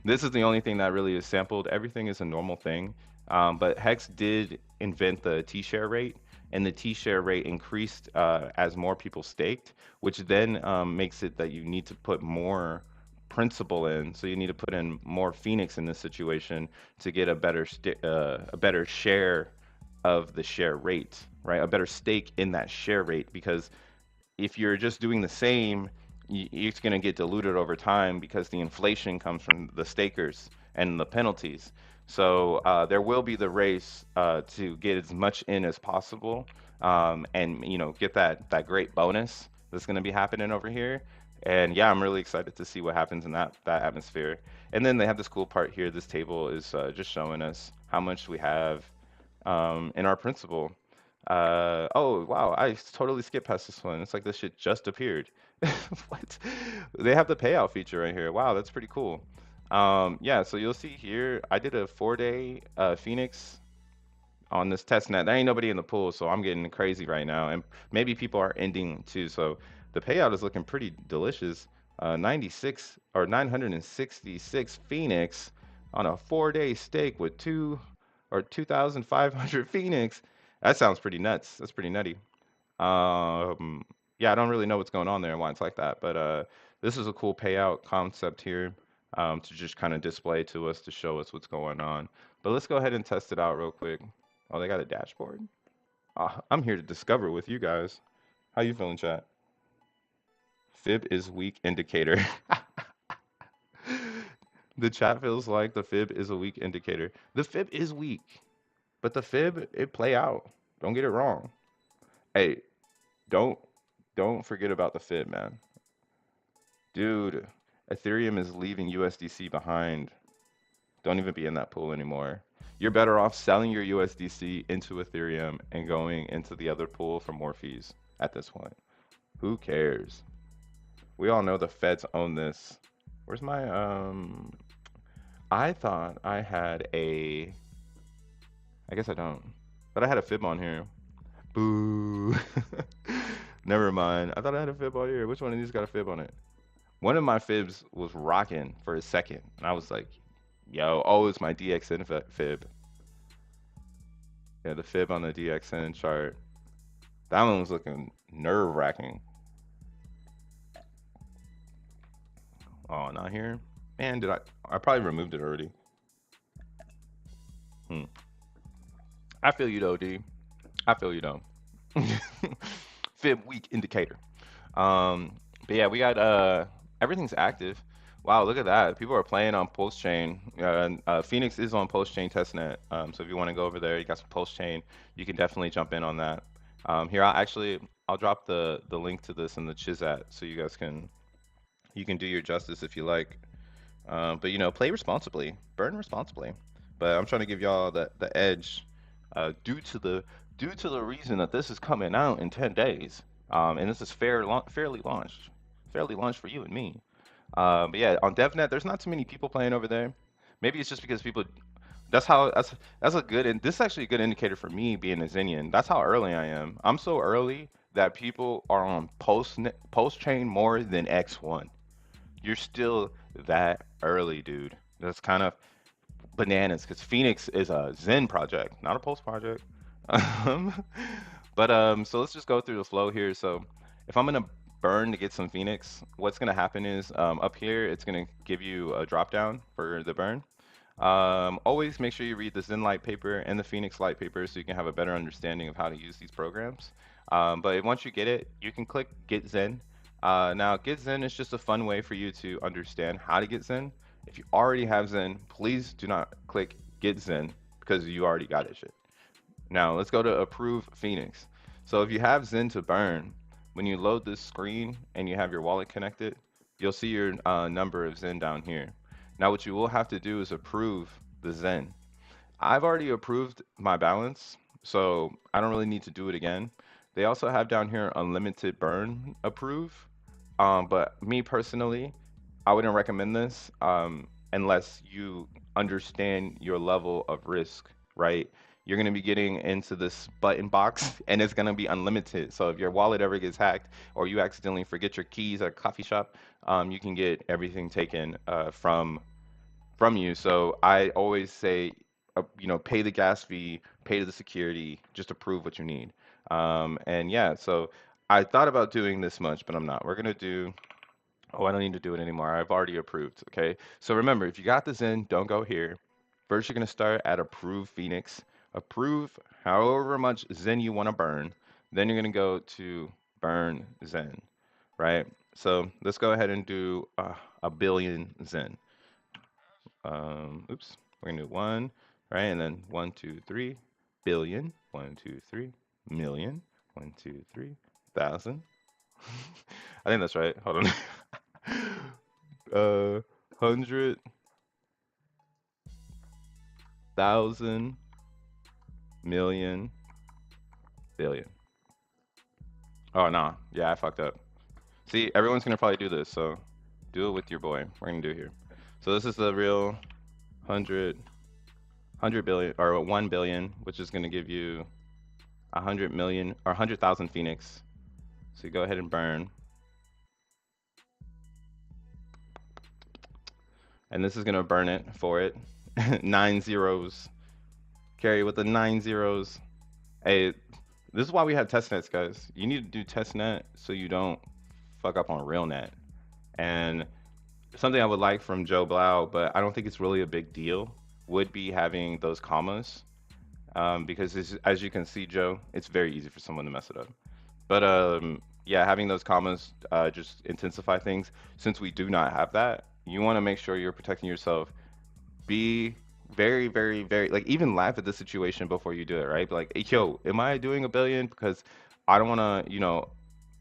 This is the only thing that really is sampled. Everything is a normal thing. But Hex did invent the T-share rate, and the T-share rate increased as more people staked, which then makes it that you need to put more principal in. So you need to put in more Phoenix in this situation to get a better share of the share rate, right? A better stake in that share rate because if you're just doing the same, it's going to get diluted over time because the inflation comes from the stakers and the penalties. So there will be the race to get as much in as possible, and get that great bonus that's going to be happening over here. And yeah, I'm really excited to see what happens in that atmosphere. And then they have this cool part here. This table is just showing us how much we have in our principal. Oh wow, I totally skipped past this one. It's like this shit just appeared. What? They have the payout feature right here. Wow, that's pretty cool. Yeah, so you'll see here, I did a 4-day Phoenix on this test net. There ain't nobody in the pool, so I'm getting crazy right now. And maybe people are ending too. So the payout is looking pretty delicious. 96 or 966 Phoenix on a 4-day stake with 2,500 Phoenix. That sounds pretty nuts. That's pretty nutty. Um, yeah, I don't really know what's going on there and why it's like that, but this is a cool payout concept here to just kind of display to us to show us what's going on. But let's go ahead and test it out real quick. Oh, they got a dashboard. I'm here to discover with you guys. How you feeling, chat? Fib is weak indicator. The chat feels like the fib is a weak indicator. The fib is weak, but the fib it play out. Don't get it wrong. Hey, don't don't forget about the fib, man. Dude, Ethereum is leaving USDC behind. Don't even be in that pool anymore. You're better off selling your USDC into Ethereum and going into the other pool for more fees at this point. Who cares? We all know the feds own this. Where's my I thought I had a I guess I don't. But I had a fib on here. Boo. Never mind. I thought I had a fib on here. Which one of these got a fib on it? One of my fibs was rocking for a second, and I was like, yo, oh, it's my DXN fib. Yeah, the fib on the DXN chart. That one was looking nerve-wracking. Oh, not here? Man, I probably removed it already. Hmm. I feel you though, D. I feel you though. Fib weak indicator. But yeah, we got everything's active. Wow, look at that. People are playing on Pulse Chain. Phoenix is on Pulse Chain testnet. So if you want to go over there, you got some Pulse Chain. You can definitely jump in on that. Here, I'll drop the link to this in the Chizat so you can do your justice if you like. But play responsibly, burn responsibly. But I'm trying to give y'all the edge, due to the reason that this is coming out in 10 days, and this is fairly launched for you and me. But yeah, on DevNet, there's not too many people playing over there. Maybe it's just because people. That's a good, and this is actually a good indicator for me being a Xenian. That's how early I am. I'm so early that people are on post chain more than X1. You're still that early, dude. That's kind of bananas because Phoenix is a Zen project, not a Pulse project. Um, so let's just go through the flow here. So if I'm gonna burn to get some Phoenix, what's gonna happen is up here it's gonna give you a drop down for the burn. Always make sure you read the Zen Light paper and the Phoenix Light paper so you can have a better understanding of how to use these programs. But once you get it, you can click Get Zen. Now, Get Zen is just a fun way for you to understand how to get Zen. If you already have Zen, please do not click Get Zen because you already got it shit. Now, let's go to Approve Phoenix. So if you have Zen to burn, when you load this screen and you have your wallet connected, you'll see your number of Zen down here. Now, what you will have to do is approve the Zen. I've already approved my balance, so I don't really need to do it again. They also have down here unlimited burn approve. But me personally, I wouldn't recommend this unless you understand your level of risk, right? You're going to be getting into this button box and it's going to be unlimited. So if your wallet ever gets hacked or you accidentally forget your keys at a coffee shop, you can get everything taken from you. So I always say, pay the gas fee, pay to the security, just approve what you need. And yeah, so I thought about doing this much, but I'm not. We're gonna do. Oh, I don't need to do it anymore. I've already approved. Okay. So remember, if you got this in, don't go here. First, you're gonna start at approve Phoenix. Approve however much Zen you want to burn. Then you're gonna go to burn Zen, right? So let's go ahead and do 1 billion Zen. Oops, we're gonna do one, right? And then 1, 2, 3 billion, 1, 2, 3 million, 1, 2, 3 thousand. I think that's right. Hold on. 100,000 million billion. Oh no, yeah, I fucked up. See, everyone's gonna probably do this, so do it with your boy. We're gonna do it here. So this is the real 100 billion or 1 billion, which is gonna give you 100 million or 100,000 Phoenix. So you go ahead and burn. And this is gonna burn it for it. 9 zeros. Carry with the 9 zeros. Hey, this is why we have test nets, guys. You need to do test net so you don't fuck up on real net. And something I would like from Joe Blau, but I don't think it's really a big deal, would be having those commas. Because as you can see, Joe, it's very easy for someone to mess it up. But yeah, having those commas just intensify things. Since we do not have that, you want to make sure you're protecting yourself. Be very, very, very like even laugh at the situation before you do it, right? Be like, hey, yo, am I doing 1 billion? Because I don't want to,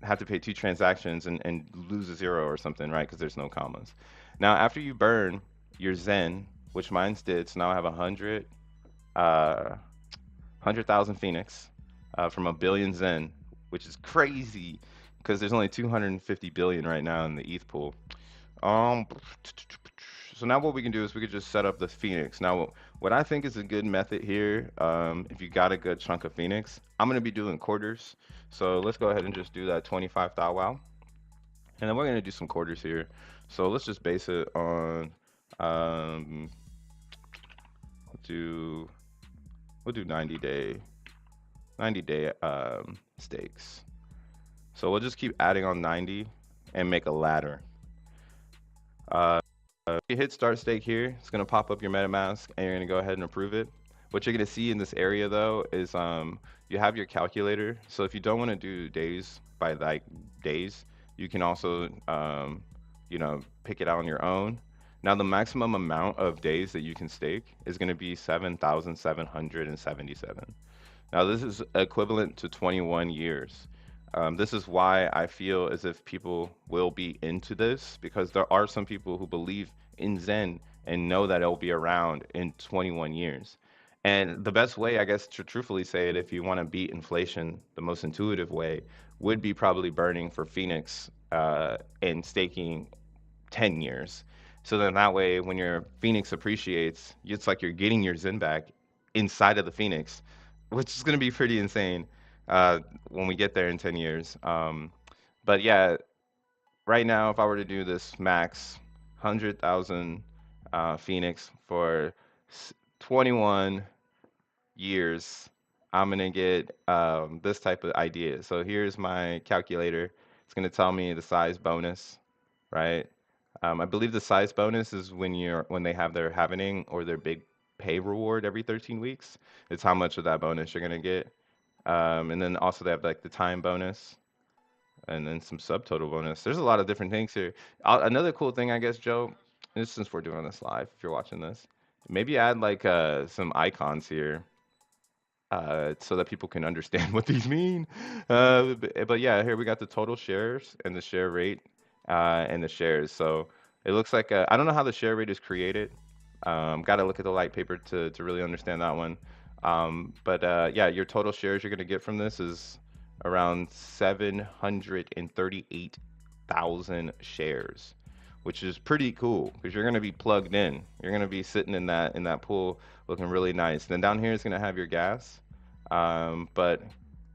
have to pay 2 transactions and lose a zero or something, right? Because there's no commas. Now, after you burn your Zen, which mine's did, so now I have 100,000 Phoenix from 1 billion Zen, which is crazy because there's only 250 billion right now in the ETH pool. Um, so now what we can do is we could just set up the Phoenix. Now, what I think is a good method here, if you got a good chunk of Phoenix, I'm gonna be doing quarters. So let's go ahead and just do that 25 thou wow. And then we're gonna do some quarters here. So let's just base it on, um, we'll do, we'll do 90 day stakes. So we'll just keep adding on 90 and make a ladder. Uh, you hit start stake here, it's gonna pop up your MetaMask and you're gonna go ahead and approve it. What you're gonna see in this area though is you have your calculator. So if you don't want to do days by like days, you can also pick it out on your own. Now the maximum amount of days that you can stake is gonna be 7,777. Now, this is equivalent to 21 years. This is why I feel as if people will be into this because there are some people who believe in Zen and know that it'll be around in 21 years. And the best way, I guess, to truthfully say it, if you want to beat inflation, the most intuitive way would be probably burning for Phoenix and staking 10 years. So then that way, when your Phoenix appreciates, it's like you're getting your Zen back inside of the Phoenix, which is going to be pretty insane when we get there in 10 years. But yeah, right now, if I were to do this max 100,000 Phoenix for 21 years, I'm gonna get this type of idea. So here's my calculator. It's gonna tell me the size bonus, right? I believe the size bonus is when they have their halvening or their big pay reward every 13 weeks. It's how much of that bonus you're gonna get. And then also they have like the time bonus and then some subtotal bonus. There's a lot of different things here. Another cool thing, I guess, Joe, and since we're doing this live, if you're watching this, maybe add like some icons here so that people can understand what these mean. But yeah, here we got the total shares and the share rate and the shares. So it looks like I don't know how the share rate is created. Got to look at the light paper to really understand that one. But yeah, your total shares you're going to get from this is around 738,000 shares, which is pretty cool because you're going to be plugged in. You're going to be sitting in that pool looking really nice. Then down here is going to have your gas. But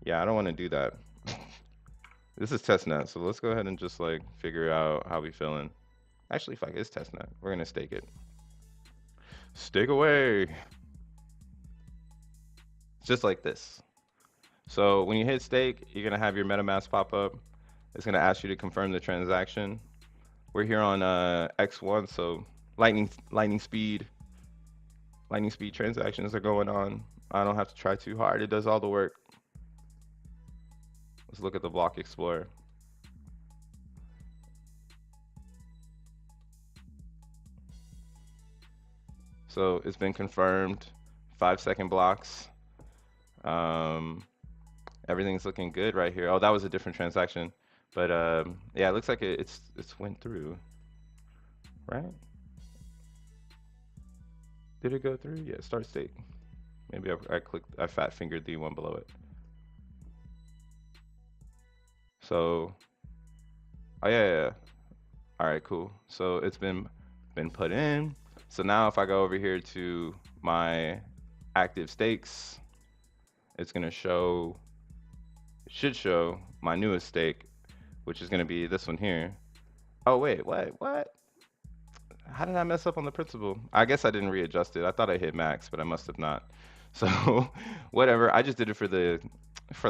yeah, I don't want to do that. This is testnet, so let's go ahead and just like figure out how we feeling. Actually, fuck, it's testnet. We're gonna stake it. Stake away. It's just like this. So when you hit stake, you're gonna have your MetaMask pop up. It's gonna ask you to confirm the transaction. We're here on X1, so lightning speed, lightning speed transactions are going on. I don't have to try too hard. It does all the work. Let's look at the block explorer. So it's been confirmed. 5-second blocks. Um, everything's looking good right here. Oh, that was a different transaction. But yeah, it looks like it's went through, right? Did it go through? Yeah, start stake. Maybe I clicked, I fat fingered the one below it. So, oh yeah. All right, cool. So it's been put in. So now if I go over here to my active stakes, it's gonna show, it should show my newest stake, which is gonna be this one here. Oh wait, what? How did I mess up on the principal? I guess I didn't readjust it. I thought I hit max, but I must have not. So whatever. I just did it for the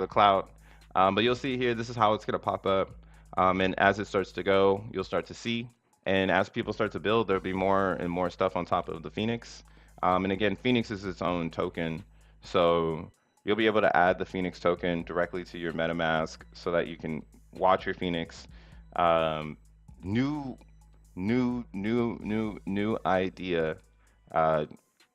cloud. But you'll see here, this is how it's gonna pop up. And as it starts to go, you'll start to see. And as people start to build, there'll be more and more stuff on top of the FENIX. And again, FENIX is its own token. So you'll be able to add the FENIX token directly to your MetaMask so that you can watch your FENIX. Um, new new idea. Uh,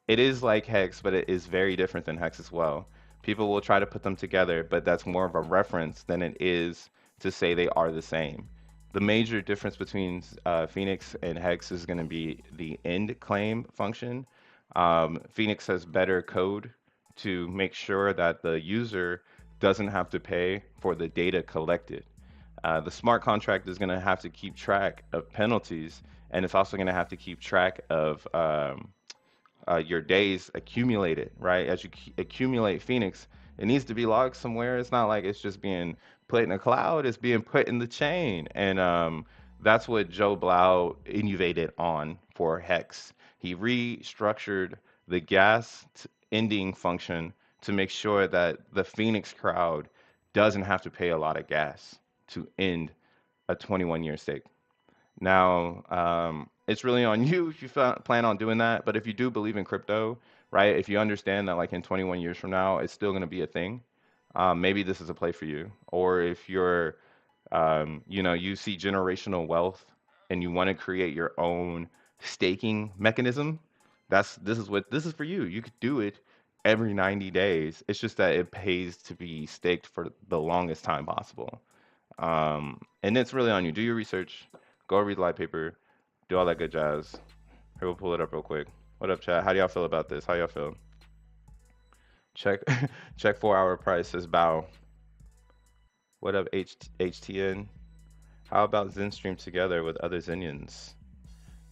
it is like Hex, but it is very different than Hex as well. People will try to put them together, but that's more of a reference than it is to say they are the same. The major difference between FENIX and Hex is going to be the end claim function. FENIX has better code to make sure that the user doesn't have to pay for the data collected. The smart contract is going to have to keep track of penalties, and it's also going to have to keep track of your days accumulated, right? As you accumulate FENIX, it needs to be logged somewhere. It's not like it's just being put in a cloud, it's being put in the chain. And that's what Joe Blau innovated on for Hex. He restructured the gas ending function to make sure that the FENIX crowd doesn't have to pay a lot of gas to end a 21-year stake. Now, it's really on you if you plan on doing that. But if you do believe in crypto, right? If you understand that like in 21 years from now, it's still going to be a thing, maybe this is a play for you. Or if you're, you know, you see generational wealth and you want to create your own staking mechanism, this is for you. You could do it every 90 days. It's just that it pays to be staked for the longest time possible. And it's really on you. Do your research. Go read the light paper. Do all that good jazz. Here, we'll pull it up real quick. What up, chat? How do y'all feel about this? How y'all feel? Check check 4 hour price says bow. What up, HTN? How about Zen stream together with other Zenians?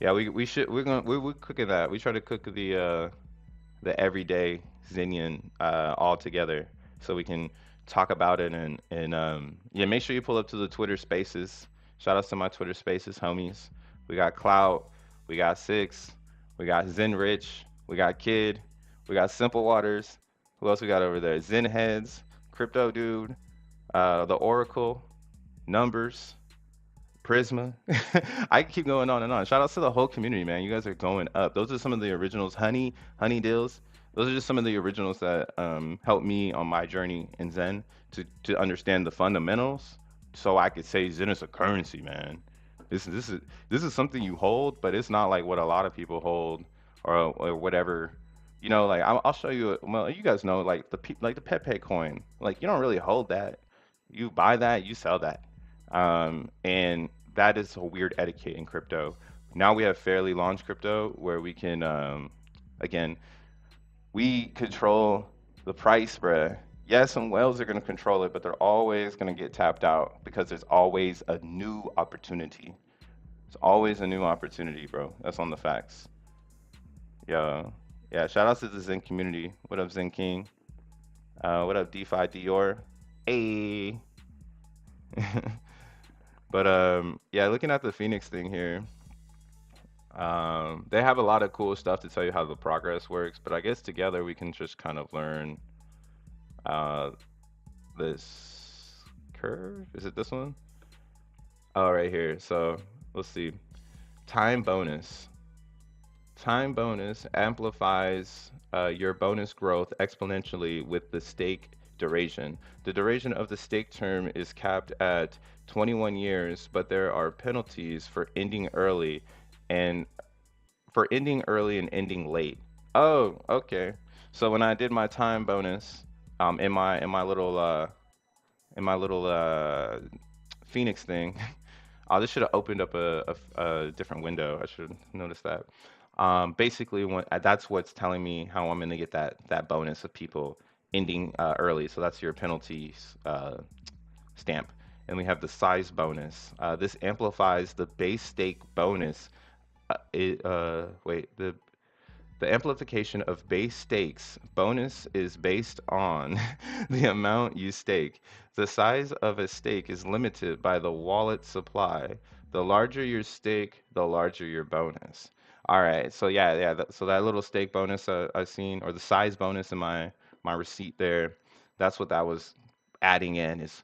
Yeah, we should we're cooking that. We try to cook the everyday Zenian all together so we can talk about it and yeah, make sure you pull up to the Twitter Spaces. Shout outs to my Twitter Spaces homies. We got Cloud, we got Six, we got Zen Rich, we got Kid, we got Simple Waters, Who else we got over there? Zen Heads, Crypto Dude, the Oracle, Numbers, Prisma. I can keep going on and on. Shout outs to the whole community, man. You guys are going up. Those are some of the originals. Honey Deals. Those are just some of the originals that helped me on my journey in Zen to understand the fundamentals, so I could say Zen is a currency, man. This is something you hold, but it's not like what a lot of people hold or whatever. Like I'll show you. Well, you guys know like like the Pepe coin. Like you don't really hold that. You buy that, you sell that. And that is a weird etiquette in crypto. Now we have fairly launched crypto where we can, again, we control the price, bruh. Yes, some whales are going to control it, but they're always going to get tapped out because there's always a new opportunity. It's always a new opportunity, bro. That's on the facts. Yeah. Yeah. Shout out to the Zen community. What up, Zen King? What up, DeFi Dior? Hey. But yeah, looking at the Phoenix thing here, they have a lot of cool stuff to tell you how the progress works. But I guess together we can just kind of learn uh, this curve. Is it this one? Oh, right here. So let's see. Time bonus. Time bonus amplifies your bonus growth exponentially with the stake duration. The duration of the stake term is capped at 21 years, but there are penalties for ending early and and ending late. Oh, okay. So when I did my time bonus, in my little Phoenix thing, oh, this should have opened up a different window. I should notice that. Basically, that's what's telling me how I'm going to get that bonus of people ending early. So that's your penalties stamp. And we have the size bonus. This amplifies the base stake bonus. Wait, the amplification of base stakes bonus is based on the amount you stake. The size of a stake is limited by the wallet supply. The larger your stake, the larger your bonus. All right, so yeah, so that little stake bonus I've seen, or the size bonus in my receipt there, that's what that was adding in. Is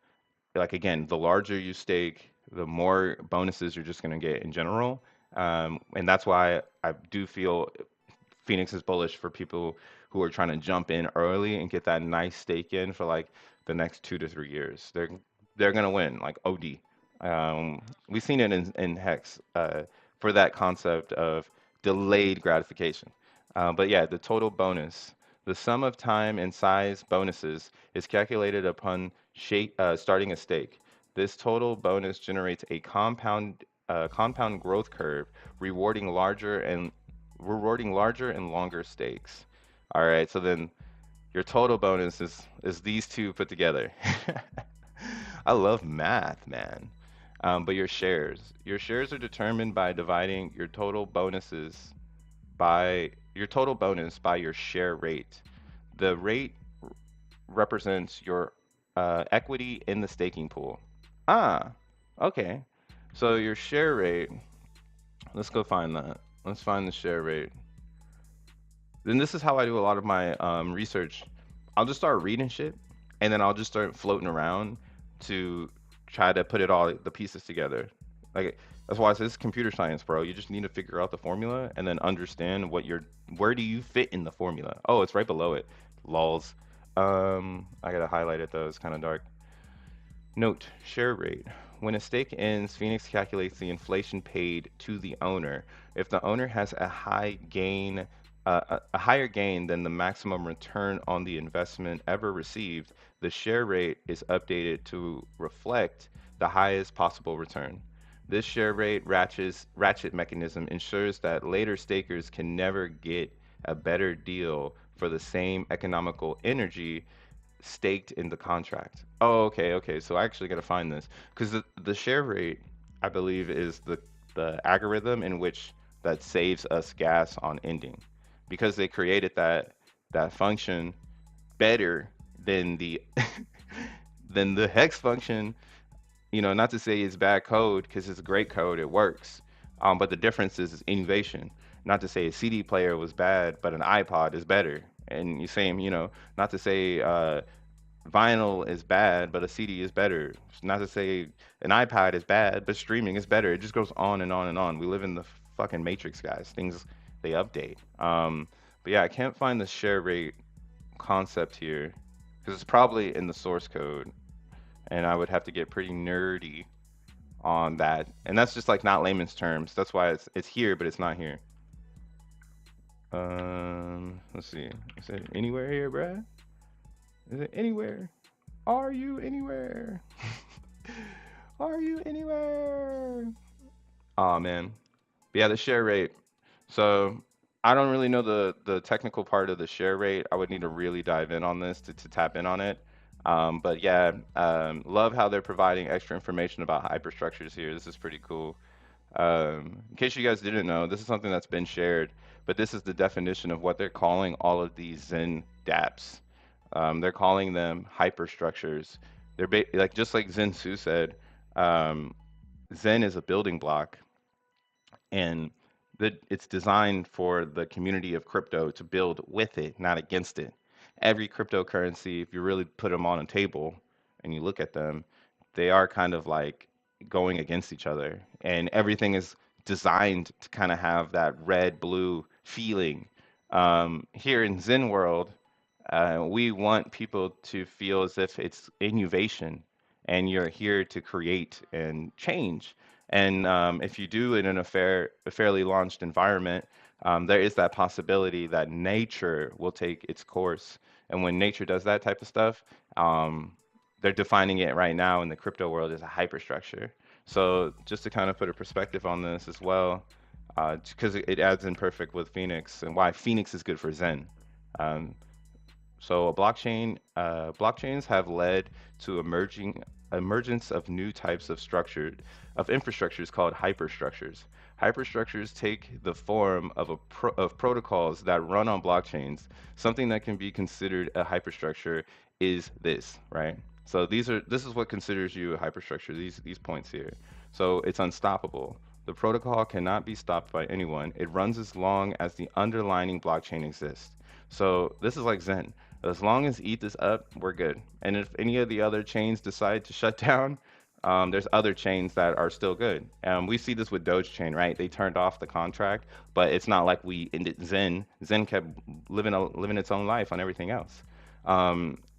like again, the larger you stake, the more bonuses you're just going to get in general. And that's why I do feel Phoenix is bullish for people who are trying to jump in early and get that nice stake in for like the next 2 to 3 years. They're gonna win like OD. We've seen it in Hex for that concept of delayed gratification. But yeah, the total bonus, the sum of time and size bonuses is calculated upon starting a stake. This total bonus generates a compound growth curve, rewarding larger and longer stakes. All right, so then your total bonus is these two put together. I love math, man. But your shares are determined by dividing your total bonus by your share rate. The rate represents your equity in the staking pool. Ah, okay. So your share rate, let's go find that. Let's find the share rate. Then this is how I do a lot of my research. I'll just start reading shit, and then I'll just start floating around to try to put it all the pieces together. Like that's why I say this is computer science, bro. You just need to figure out the formula and then understand where do you fit in the formula. Oh, it's right below it. Lols. I gotta highlight it though. It's kind of dark. Note, share rate. When a stake ends, Phoenix calculates the inflation paid to the owner. If the owner has a higher gain than the maximum return on the investment ever received, the share rate is updated to reflect the highest possible return. This share rate ratchet mechanism ensures that later stakers can never get a better deal for the same economical energy staked in the contract. Oh, okay, okay. So I actually got to find this because the share rate, I believe, is the algorithm in which that saves us gas on ending, because they created that function better than the than the hex function. Not to say it's bad code because it's great code, it works. But the difference is innovation. Not to say a CD player was bad, but an iPod is better. And you same, not to say vinyl is bad, but a CD is better. Not to say an iPad is bad, but streaming is better. It just goes on and on and on. We live in the fucking matrix, guys. Things they update. But yeah, I can't find the share rate concept here because it's probably in the source code, and I would have to get pretty nerdy on that. And that's just like not layman's terms. That's why it's here, but it's not here. Let's see. Is it anywhere here, bruh? Is it anywhere? Are you anywhere? Are you anywhere? Oh man. But yeah, the share rate. So I don't really know the technical part of the share rate. I would need to really dive in on this to tap in on it. But yeah, love how they're providing extra information about hyperstructures here. This is pretty cool. In case you guys didn't know, this is something that's been shared, but this is the definition of what they're calling all of these Zen dApps. They're calling them hyperstructures. Like just like Zen Su said, um, Zen is a building block, and it's designed for the community of crypto to build with it, not against it. Every cryptocurrency, if you really put them on a table and you look at them, they are kind of like going against each other, and everything is designed to kind of have that red blue feeling. Here in Zen world, we want people to feel as if it's innovation and you're here to create and change. And if you do it in a fairly launched environment, there is that possibility that nature will take its course. And when nature does that type of stuff, um, they're defining it right now in the crypto world as a hyperstructure. So just to kind of put a perspective on this as well, because it adds in perfect with Phoenix and why Phoenix is good for Zen. Um, so blockchains have led to emergence of new types of infrastructures called hyperstructures. Hyperstructures take the form of of protocols that run on blockchains. Something that can be considered a hyperstructure is this, right? So this is what considers you a hyperstructure. These points here. So it's unstoppable. The protocol cannot be stopped by anyone. It runs as long as the underlying blockchain exists. So this is like Zen. As long as ETH is up, we're good. And if any of the other chains decide to shut down, there's other chains that are still good. We see this with Doge Chain, right? They turned off the contract, but it's not like we ended Zen. Zen kept living its own life on everything else.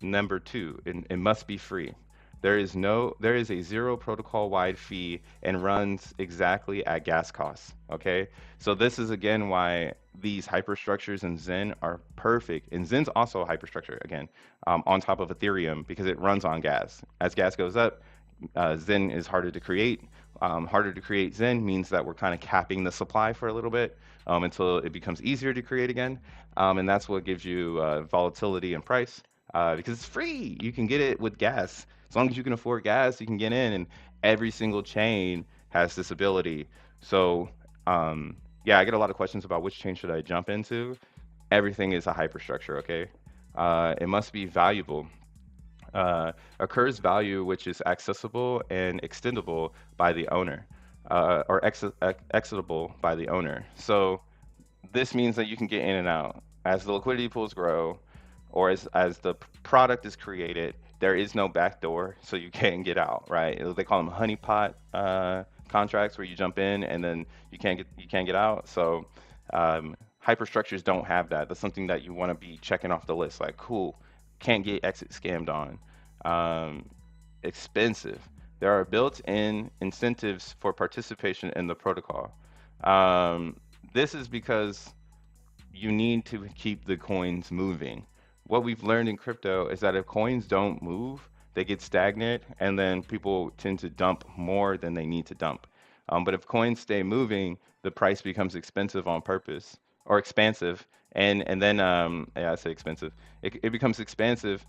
Number two, it must be free. There is a zero protocol wide fee and runs exactly at gas costs. Okay, so this is again why these hyperstructures in Zen are perfect. And Zen's also a hyperstructure again, on top of Ethereum because it runs on gas. As gas goes up, Zen is harder to create. Harder to create Zen means that we're kind of capping the supply for a little bit until it becomes easier to create again. And that's what gives you volatility and price because it's free. You can get it with gas. As long as you can afford gas, you can get in, and every single chain has this ability. So, yeah, I get a lot of questions about which chain should I jump into. Everything is a hyperstructure, okay? It must be valuable. Occurs value which is accessible and extendable by the owner, exitable by the owner. So this means that you can get in and out as the liquidity pools grow, or as the product is created. There is no back door, so you can't get out. Right? They call them honeypot contracts, where you jump in and then you can't get out. So hyperstructures don't have that. That's something that you want to be checking off the list. Like, cool, can't get exit scammed on. Um, Expensive. There are built-in incentives for participation in the protocol. Um, this is because you need to keep the coins moving. What we've learned in crypto is that if coins don't move, they get stagnant, and then people tend to dump more than they need to dump. But if coins stay moving, the price becomes expensive on purpose or expansive, and then yeah, I say expensive. It becomes expansive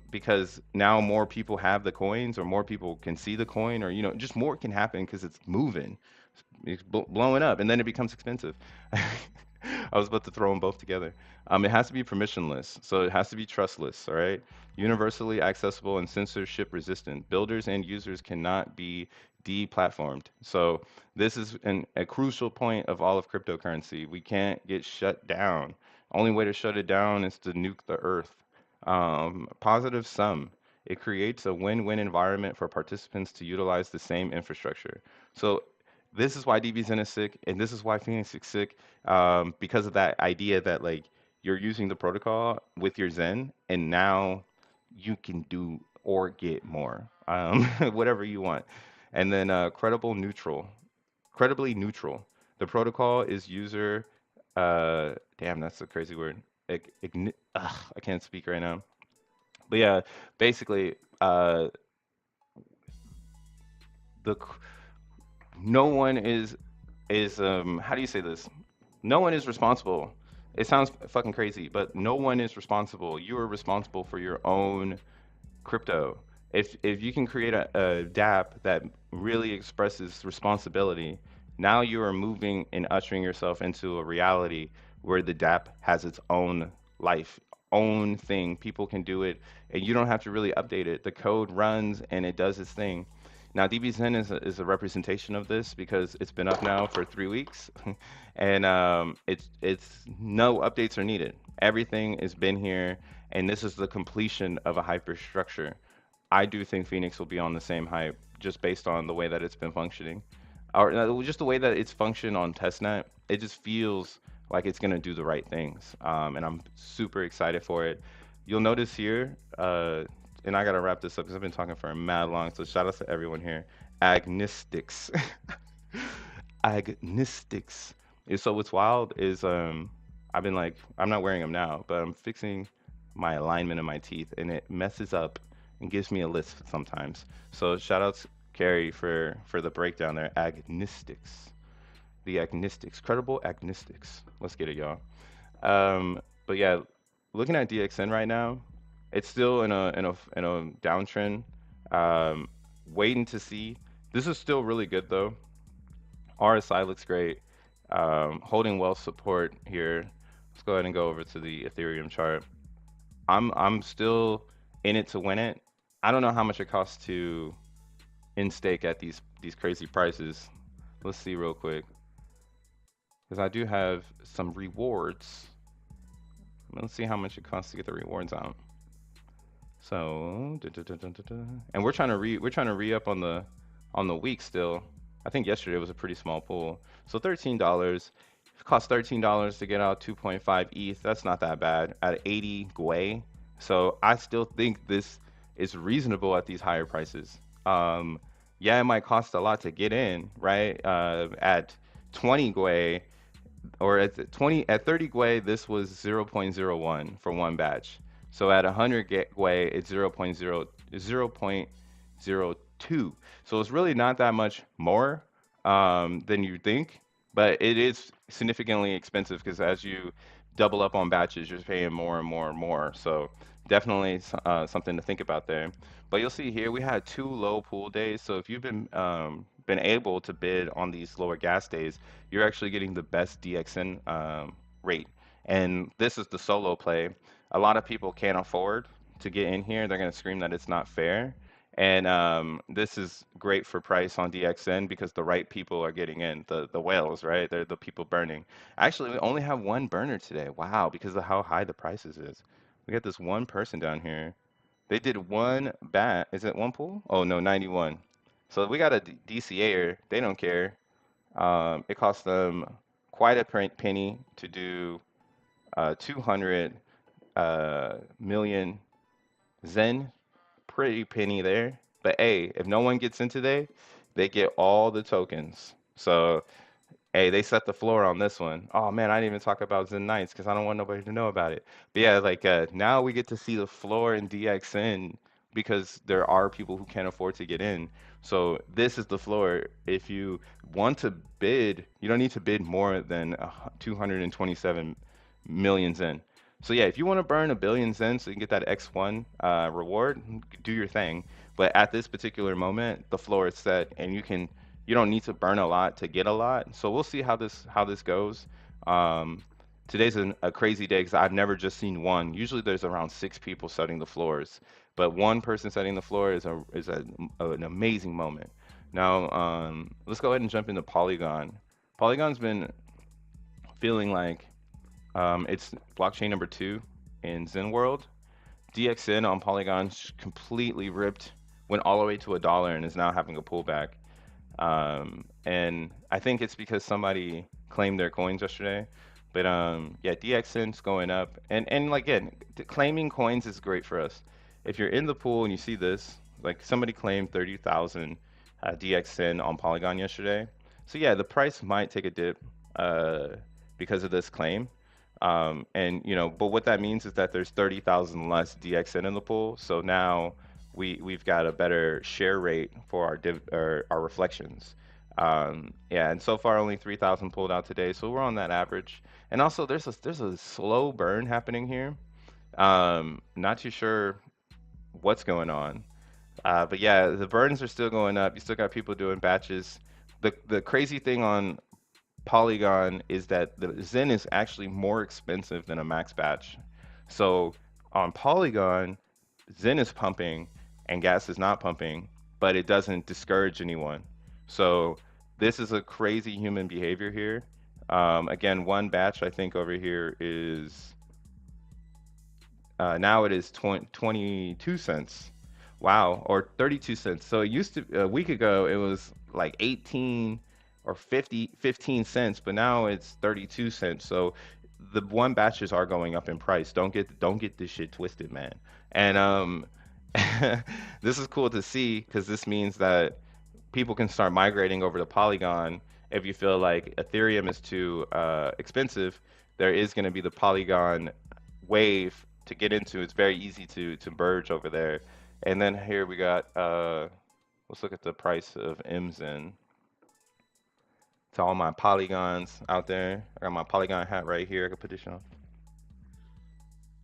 because now more people have the coins, or more people can see the coin, or just more can happen because it's moving, it's blowing up, and then it becomes expensive. I was about to throw them both together. It has to be permissionless, so it has to be trustless, all right? Universally accessible and censorship resistant. Builders and users cannot be deplatformed. So this is a crucial point of all of cryptocurrency. We can't get shut down Only way to shut it down is to nuke the Earth. Positive sum. It creates a win-win environment for participants to utilize the same infrastructure. So this is why DBZen is sick, and this is why Phoenix is sick, because of that idea that like you're using the protocol with your Zen, and now you can do or get more, whatever you want. And then credibly neutral. The protocol is user, damn, that's a crazy word. I can't speak right now. But yeah, basically, the no one is how do you say this? No one is responsible. It sounds fucking crazy, but no one is responsible. You are responsible for your own crypto. If you can create a DApp that really expresses responsibility, now you are moving and ushering yourself into a reality where the DApp has its own life, own thing. People can do it, and you don't have to really update it. The code runs and it does its thing. Now, DBZen is a representation of this because it's been up now for 3 weeks, and it's no updates are needed. Everything has been here, and this is the completion of a hyperstructure. I do think Phoenix will be on the same hype just based on the way that it's been functioning, or just the way that it's functioned on testnet. It just feels like it's gonna do the right things, and I'm super excited for it. You'll notice here, and I gotta wrap this up because I've been talking for a mad long. So shout out to everyone here. Agnostics, agnostics. So what's wild is I've been like I'm not wearing them now, but I'm fixing my alignment of my teeth, and it messes up and gives me a lisp sometimes. So shout out to Carrie for the breakdown there. Agnostics, the agnostics, credible agnostics. Let's get it, y'all. But yeah, looking at DXN right now, it's still in a downtrend. Waiting to see. This is still really good though. RSI looks great. Holding well support here. Let's go ahead and go over to the Ethereum chart. I'm still in it to win it. I don't know how much it costs to in stake at these crazy prices. Let's see real quick because I do have some rewards. Let's see how much it costs to get the rewards out. So, and we're trying to re up on the week still. I think yesterday was a pretty small pool. So $13. It costs $13 to get out 2.5 ETH. That's not that bad at 80 Gwei. So I still think this is reasonable at these higher prices. Yeah, it might cost a lot to get in, right? At 20 Gwei, or at 30 Gwei, this was 0.01 for one batch. So at 100 Gwei, it's 0.02. So it's really not that much more than you think, but it is significantly expensive because as you double up on batches, you're paying more and more and more. So definitely something to think about there. But you'll see here we had two low pool days. So if you've been able to bid on these lower gas days, you're actually getting the best DXN rate. And this is the solo play. A lot of people can't afford to get in here. They're going to scream that it's not fair. And this is great for price on DXN because the right people are getting in, the whales, right? They're the people burning. Actually, we only have one burner today. Wow, because of how high the prices is. We got this one person down here. They did one bat. Is it one pool? Oh no, 91. So we got a DCAer. They don't care. It costs them quite a penny to do 200 million Zen. Pretty penny there. But hey, if no one gets in today, they get all the tokens. So hey, they set the floor on this one. Oh man, I didn't even talk about Zen Knights because I don't want nobody to know about it. But yeah, like now we get to see the floor in DXN because there are people who can't afford to get in. So this is the floor. If you want to bid, you don't need to bid more than 227 million Zen. So yeah, if you want to burn a billion Zen so you can get that X1 reward, do your thing. But at this particular moment, the floor is set, and you don't need to burn a lot to get a lot. So we'll see how this goes. Um, Today's a crazy day because I've never just seen one. Usually there's around 6 people setting the floors, but one person setting the floor an amazing moment. Now let's go ahead and jump into Polygon. Polygon's been feeling like It's blockchain number two in Zen world. DXN on Polygon completely ripped, went all the way to $1 and is now having a pullback. And I think it's because somebody claimed their coins yesterday. But yeah, DXN's going up, and like again, claiming coins is great for us. If you're in the pool and you see this, like somebody claimed 30,000 DXN on Polygon yesterday. So yeah, the price might take a dip uh, because of this claim. And but what that means is that there's 30,000 less DXN in the pool. So now we've got a better share rate for or our reflections. Yeah, and so far only 3,000 pulled out today, so we're on that average. And also there's a slow burn happening here. Not too sure what's going on. But yeah, the burns are still going up. You still got people doing batches. The crazy thing on Polygon is that the Zen is actually more expensive than a max batch. So on Polygon, Zen is pumping and gas is not pumping, but it doesn't discourage anyone. So this is a crazy human behavior here. Again, one batch I think over here is now it is 22 cents. Wow, or 32 cents. So it used to, a week ago, it was like 18 or 15 cents, but now it's 32 cents. So the one batches are going up in price. Don't get this shit twisted, man. And this is cool to see because this means that people can start migrating over to Polygon. If you feel like Ethereum is too expensive, there is going to be the Polygon wave to get into. It's very easy to merge over there. And then here we got let's look at the price of MZN. To all my polygons out there, I got my Polygon hat right here. I can put this on.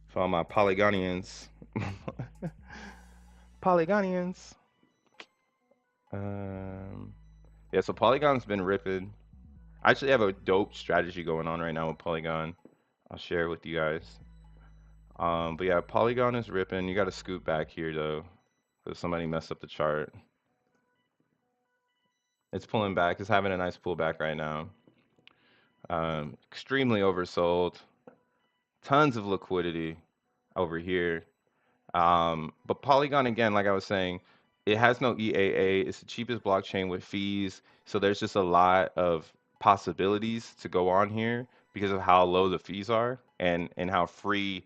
For all my Polygonians, Polygonians. Um, yeah, so Polygon's been ripping. I actually have a dope strategy going on right now with Polygon. I'll share it with you guys. But yeah, Polygon is ripping. You got to scoot back here though, because somebody messed up the chart. It's pulling back. It's having a nice pullback right now. Extremely oversold. Tons of liquidity over here. But Polygon, again, like I was saying, it has no EAA. It's the cheapest blockchain with fees. So there's just a lot of possibilities to go on here because of how low the fees are and how free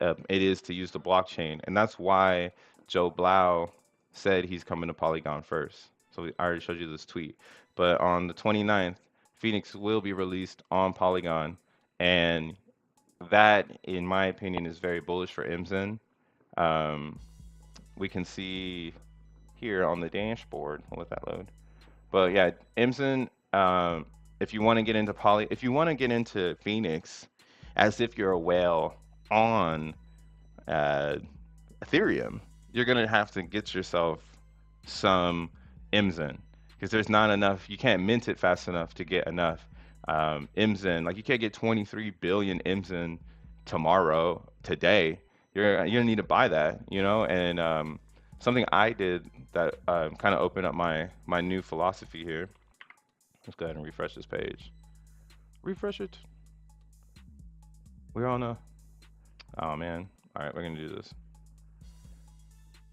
it is to use the blockchain. And that's why Joe Blau said he's coming to Polygon first. So I already showed you this tweet. But on the 29th, FENIX will be released on Polygon. And that, in my opinion, is very bullish for MZN. Um, we can see here on the dashboard. I'll let that load. But yeah, MZN, if you want to get into if you want to get into FENIX as if you're a whale on uh, Ethereum, you're gonna have to get yourself some MZN because there's not enough. You can't mint it fast enough to get enough MZN. Like you can't get 23 billion MZN tomorrow, today. You're gonna need to buy that, And something I did that kind of opened up my new philosophy here. Let's go ahead and refresh this page. Refresh it. We're on a. Oh man. All right, we're gonna do this.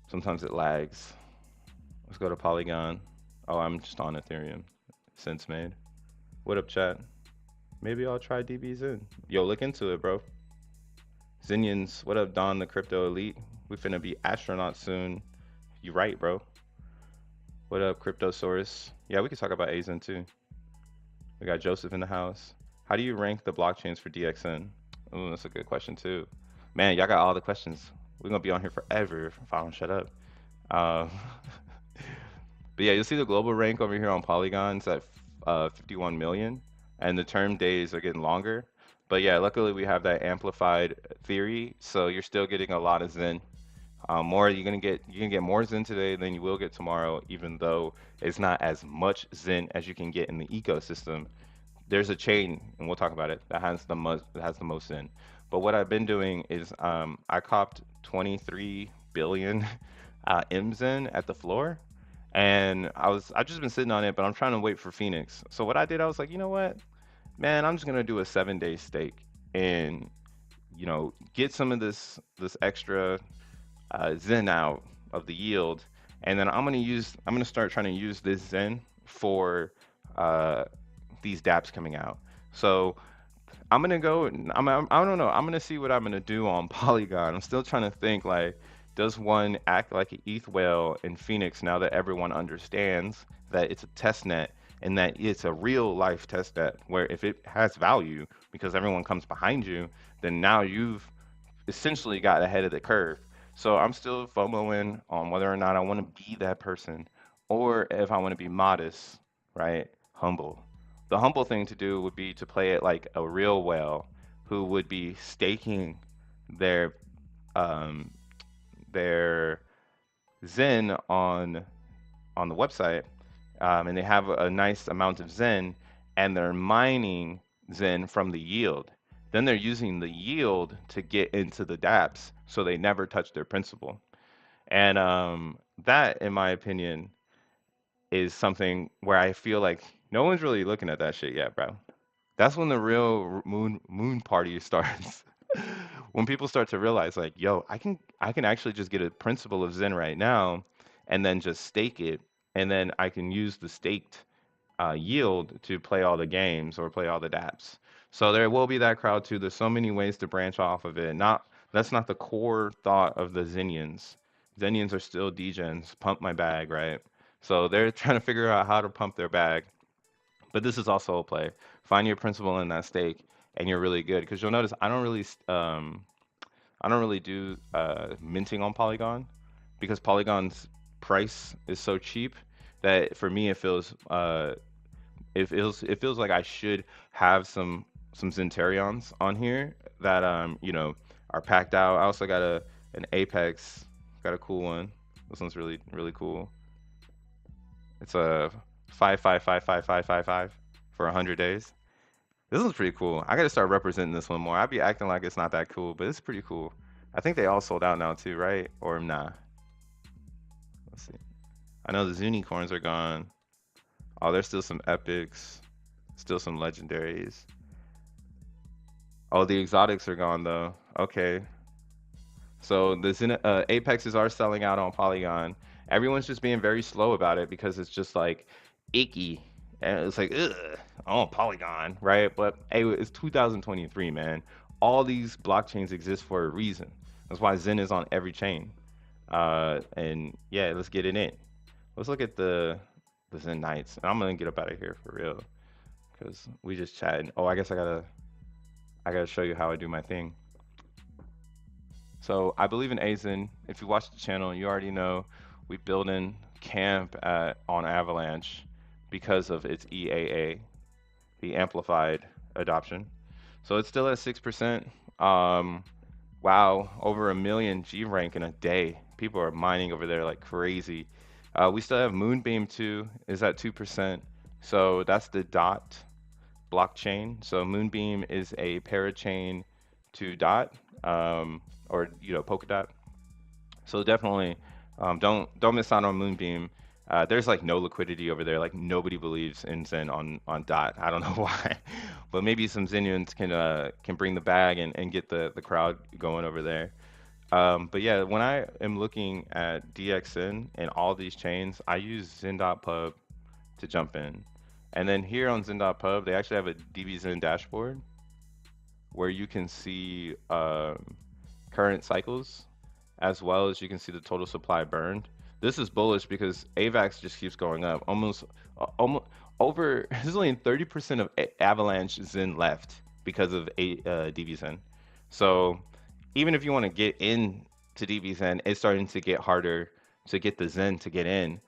Sometimes it lags. Let's go to Polygon. Oh, I'm just on Ethereum. Sense made. What up, chat? Maybe I'll try DBZen. Yo, look into it, bro. Zinians, what up, Don the Crypto Elite? We finna be astronauts soon. You right, bro. What up, Cryptosaurus? Yeah, we could talk about AZN too. We got Joseph in the house. How do you rank the blockchains for DXN? Oh, that's a good question too. Man, y'all got all the questions. We're gonna be on here forever if I don't shut up. Um, but yeah, you'll see the global rank over here on Polygon. It's at 51 million, and the term days are getting longer. But yeah, luckily we have that amplified theory, so you're still getting a lot of Zen. More you can get more Zen today than you will get tomorrow, even though it's not as much Zen as you can get in the ecosystem. There's a chain, and we'll talk about it, that has the most Zen. But what I've been doing is I copped 23 billion MZen at the floor, and I've just been sitting on it, but I'm trying to wait for FENIX. So what I did, I was like, you know what, man, I'm just gonna do a 7-day stake. and get some of this extra Zen out of the yield, and then I'm gonna start trying to use this Zen for uh, these dApps coming out. So I'm gonna go. I don't know. I'm gonna see what I'm gonna do on Polygon. I'm still trying to think like, does one act like an ETH whale in Phoenix now that everyone understands that it's a test net and that it's a real life test net where if it has value because everyone comes behind you, then now you've essentially got ahead of the curve. So I'm still FOMOing on whether or not I want to be that person or if I want to be modest, right? Humble. The humble thing to do would be to play it like a real whale who would be staking their um, their Zen on the website, and they have a nice amount of Zen, and they're mining Zen from the yield. Then they're using the yield to get into the dApps, so they never touch their principal. And that, in my opinion, is something where I feel like no one's really looking at that shit yet, bro. That's when the real moon party starts. When people start to realize like, yo, I can actually just get a principal of Zen right now and then just stake it and then I can use the staked yield to play all the games or play all the dApps. So there will be that crowd too. There's so many ways to branch off of it. Not That's not the core thought of the Zenians. Zenians are still degens, pump my bag, right? So they're trying to figure out how to pump their bag. But this is also a play. Find your principal in that stake, and you're really good. Because you'll notice I don't really do minting on Polygon because Polygon's price is so cheap that for me it feels like I should have some Zentarions on here that are packed out. I also got an Apex, got a cool one. This one's really really cool. It's a 5555555 for 100 days. This one's pretty cool. I gotta start representing this one more. I'd be acting like it's not that cool, but it's pretty cool. I think they all sold out now too, right? Or nah? Let's see. I know the unicorns are gone. Oh, there's still some epics, still some legendaries. Oh, the exotics are gone though. Okay, so Apexes are selling out on Polygon. Everyone's just being very slow about it because it's just like icky. And it's like, ugh, oh, Polygon, right? But hey, it's 2023, man. All these blockchains exist for a reason. That's why Zen is on every chain. And yeah, let's get it in. Let's look at the Zen Knights. And I'm gonna get up out of here for real because we just chatting. Oh, I guess I gotta show you how I do my thing. So I believe in Azen. If you watch the channel, you already know we build in camp on Avalanche because of its EAA, the amplified adoption. So it's still at 6%. Um, wow, over a million G rank in a day. People are mining over there like crazy. We still have Moonbeam too, is at 2%. So that's the dot blockchain. So Moonbeam is a parachain to dot, or Polkadot. So definitely, don't miss out on Moonbeam. There's like no liquidity over there. Like nobody believes in Zen on dot. I don't know why, but maybe some Zenians can bring the bag and get the crowd going over there. But yeah, when I am looking at DXN and all these chains, I use Zen.pub to jump in. And then here on Zen.pub, they actually have a DBZen dashboard where you can see current cycles as well as you can see the total supply burned. This is bullish because AVAX just keeps going up. Almost over, there's only 30% of Avalanche Zen left because of DBZen. So even if you want to get in to DBZen, it's starting to get harder to get the Zen to get in,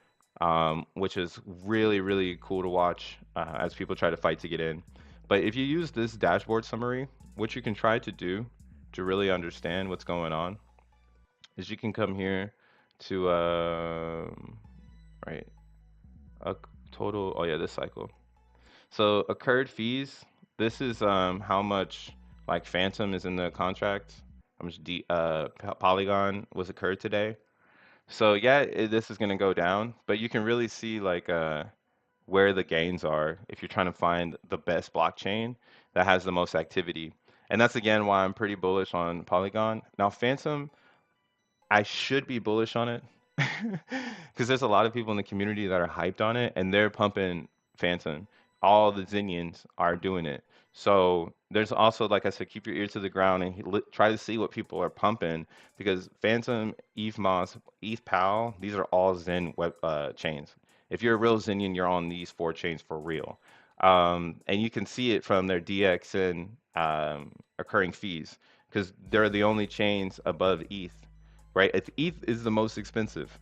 which is really, really cool to watch as people try to fight to get in. But if you use this dashboard summary, what you can try to do to really understand what's going on is you can come here to right a total. Oh yeah, this cycle. So occurred fees. This is how much like Phantom is in the contract. How much Polygon was occurred today. So yeah, this is gonna go down, but you can really see like where the gains are if you're trying to find the best blockchain that has the most activity. And that's again why I'm pretty bullish on Polygon. Now, Phantom, I should be bullish on it because there's a lot of people in the community that are hyped on it and they're pumping Phantom. All the Zinions are doing it. So there's also, like I said, keep your ear to the ground and try to see what people are pumping because Phantom, Eve Moss, Eve Pal, these are all Zen web chains. If you're a real Zinion, you're on these four chains for real. And you can see it from their DXN occurring fees because they're the only chains above ETH, right? If ETH is the most expensive.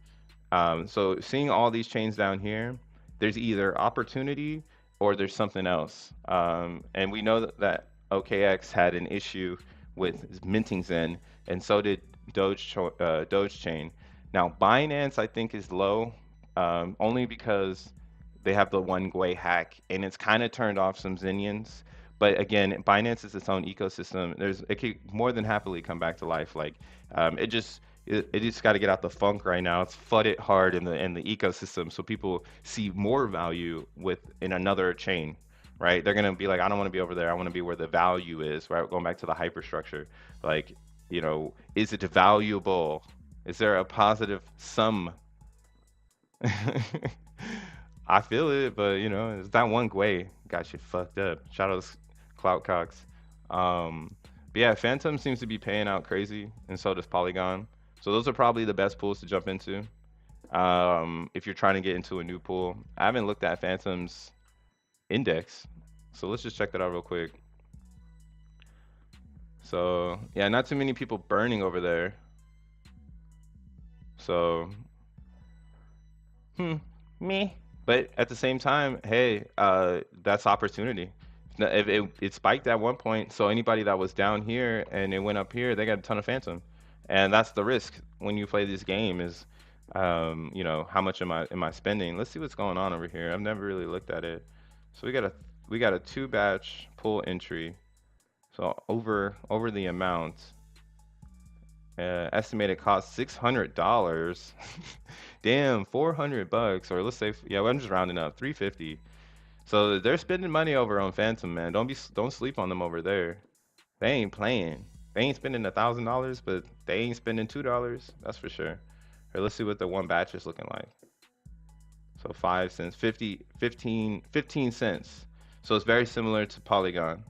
So seeing all these chains down here, there's either opportunity or there's something else. And we know that OKX had an issue with minting Zen, and so did Doge Chain. Now Binance, I think, is low, only because they have the one Gwei hack, and it's kind of turned off some Zinions. But again, Binance is its own ecosystem. It could more than happily come back to life. Like it just got to get out the funk right now. It's flooded hard in the ecosystem, so people see more value with in another chain, right? They're gonna be like, I don't want to be over there. I want to be where the value is, right? Going back to the hyperstructure, like is it valuable? Is there a positive sum? I feel it, but it's that one way got you fucked up. Shout out to Clout Cox. But yeah, Phantom seems to be paying out crazy, and so does Polygon. So those are probably the best pools to jump into. If you're trying to get into a new pool, I haven't looked at Phantom's index, so let's just check that out real quick. So yeah, not too many people burning over there. So me. But at the same time, hey, that's opportunity. If it spiked at one point, so anybody that was down here and it went up here, they got a ton of Phantom, and that's the risk when you play this game is, how much am I spending? Let's see what's going on over here. I've never really looked at it. So we got a two batch pull entry, so over the amount. Estimated cost $600. Damn, $400, or let's say, yeah, I'm just rounding up, 350. So they're spending money over on Phantom, man. Don't sleep on them over there. They ain't playing. They ain't spending $1,000, but they ain't spending $2. That's for sure. Here, let's see what the one batch is looking like. So 5 cents, 50, 15, 15 cents. So it's very similar to Polygon.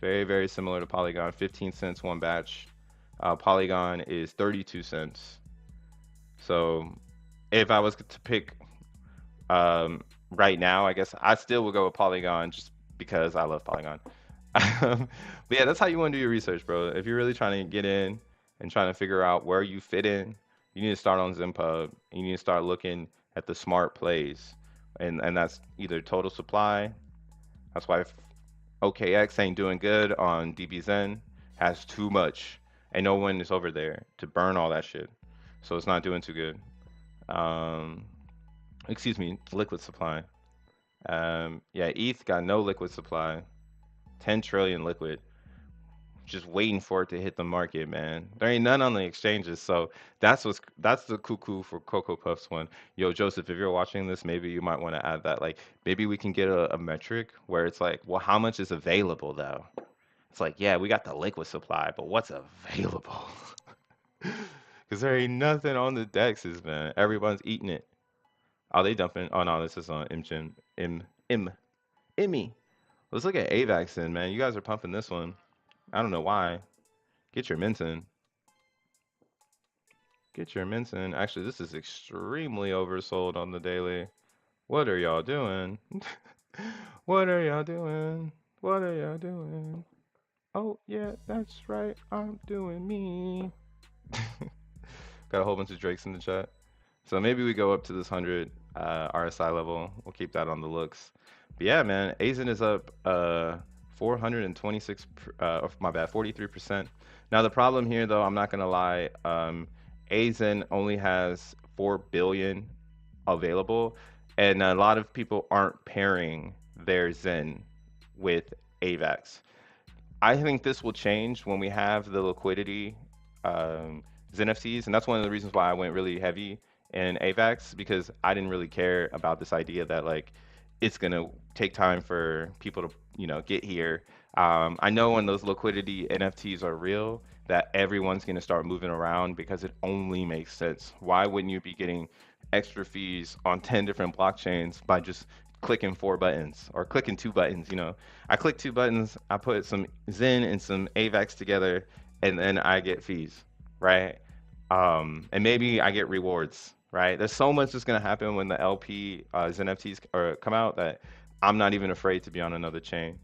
Very, very similar to Polygon. 15 cents one batch. Polygon is 32 cents. So if I was to pick right now, I guess I still would go with Polygon just because I love Polygon. But yeah, that's how you want to do your research, bro. If you're really trying to get in and trying to figure out where you fit in, you need to start on ZenPub. You need to start looking at the smart plays, and that's either total supply. That's why OKX ain't doing good on DBZen, has too much, and no one is over there to burn all that shit, so it's not doing too good. Um, Excuse me, liquid supply. Yeah, ETH got no liquid supply. 10 trillion liquid. Just waiting for it to hit the market, man. There ain't none on the exchanges, so that's the cuckoo for Cocoa Puffs one. Yo, Joseph, if you're watching this, maybe you might want to add that. Like, maybe we can get a metric where it's like, well, how much is available though? It's like, yeah, we got the liquid supply, but what's available? Because there ain't nothing on the dexes, man. Everyone's eating it. Are they dumping? Oh no, this is on ImGen. Immy. Let's look at AVAX then, man. You guys are pumping this one. I don't know why. Get your mints in. Get your mints in. Actually, this is extremely oversold on the daily. What are y'all doing? What are y'all doing? What are y'all doing? Oh, yeah, that's right. I'm doing me. Got a whole bunch of Drakes in the chat. So maybe we go up to this 100 RSI level. We'll keep that on the looks. But yeah, man, AZN is up 426, my bad, 43%. Now the problem here, though, I'm not gonna lie, AZN only has 4 billion available, and a lot of people aren't pairing their Zen with AVAX. I think this will change when we have the liquidity xeNFTs, and that's one of the reasons why I went really heavy in AVAX because I didn't really care about this idea that like it's gonna take time for people to get here. I know when those liquidity NFTs are real, that everyone's going to start moving around because it only makes sense. Why wouldn't you be getting extra fees on 10 different blockchains by just clicking four buttons or clicking two buttons? I click two buttons, I put some Zen and some AVAX together, and then I get fees, right? And maybe I get rewards, right? There's so much that's going to happen when the LP XeNFTs come out that I'm not even afraid to be on another chain.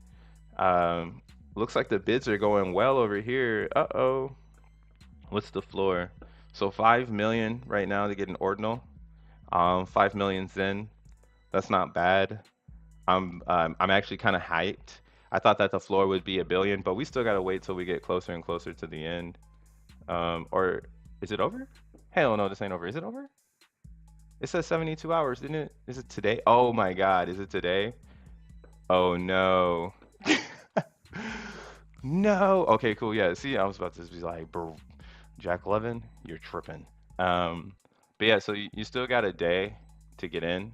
Um, Looks like the bids are going well over here. Uh-oh. What's the floor? So 5 million right now to get an ordinal. 5 million Zen. That's not bad. I'm actually kind of hyped. I thought that the floor would be a billion, but we still gotta wait till we get closer and closer to the end. Or is it over? Hell no, this ain't over. Is it over? It says 72 hours, didn't it? Is it today? Oh my God, is it today? Oh no. No. Okay, cool. Yeah. See, I was about to be like, bro, Jack Levin, you're tripping. Um, but yeah, so you still got a day to get in.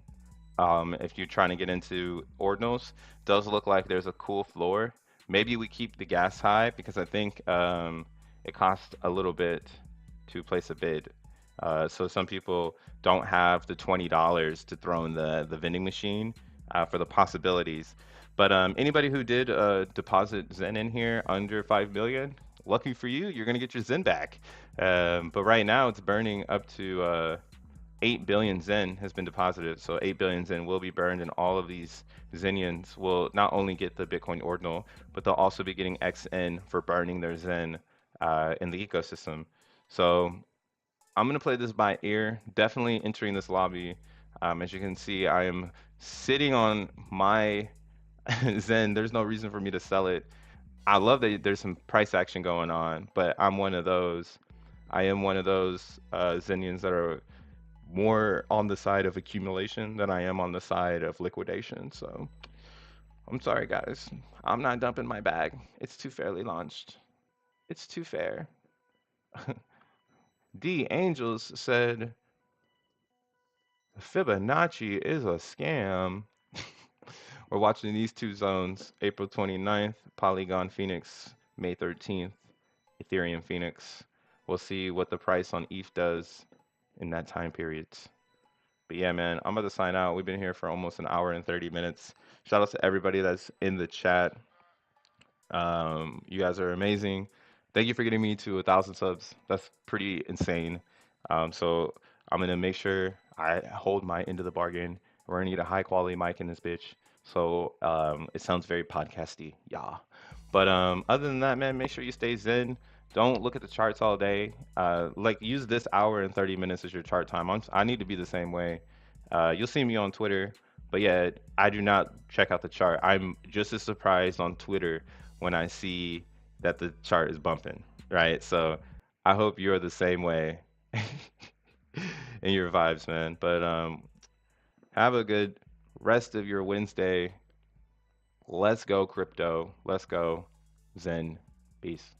If you're trying to get into ordinals, does look like there's a cool floor. Maybe we keep the gas high because I think it costs a little bit to place a bid. So some people don't have the $20 to throw in the vending machine for the possibilities. But anybody who did deposit Zen in here under 5 million, lucky for you, you're gonna get your Zen back. But right now it's burning up to 8 billion Zen has been deposited. So 8 billion Zen will be burned, and all of these Zenians will not only get the Bitcoin ordinal, but they'll also be getting XN for burning their Zen in the ecosystem. So I'm gonna play this by ear. Definitely entering this lobby. As you can see, I am sitting on my Zen. There's no reason for me to sell it. I love that there's some price action going on, but I'm one of those. I am one of those Zenians that are more on the side of accumulation than I am on the side of liquidation. So I'm sorry, guys. I'm not dumping my bag. It's too fairly launched. It's too fair. D Angels said Fibonacci is a scam. We're watching these two zones, April 29th, Polygon Phoenix, May 13th, Ethereum Phoenix. We'll see what the price on ETH does in that time period. But yeah, man, I'm about to sign out. We've been here for almost an hour and 30 minutes. Shout out to everybody that's in the chat. You guys are amazing. Thank you for getting me to 1,000 subs. That's pretty insane. So I'm gonna make sure I hold my end of the bargain. We're gonna get a high quality mic in this bitch. So it sounds very podcasty, yeah. But other than that, man, make sure you stay zen. Don't look at the charts all day. Like use this hour and 30 minutes as your chart time. I need to be the same way. You'll see me on Twitter, but yeah, I do not check out the chart. I'm just as surprised on Twitter when I see that the chart is bumping, right? So I hope you're the same way in your vibes, man. But have a good rest of your Wednesday. Let's go crypto. Let's go Zen. Peace.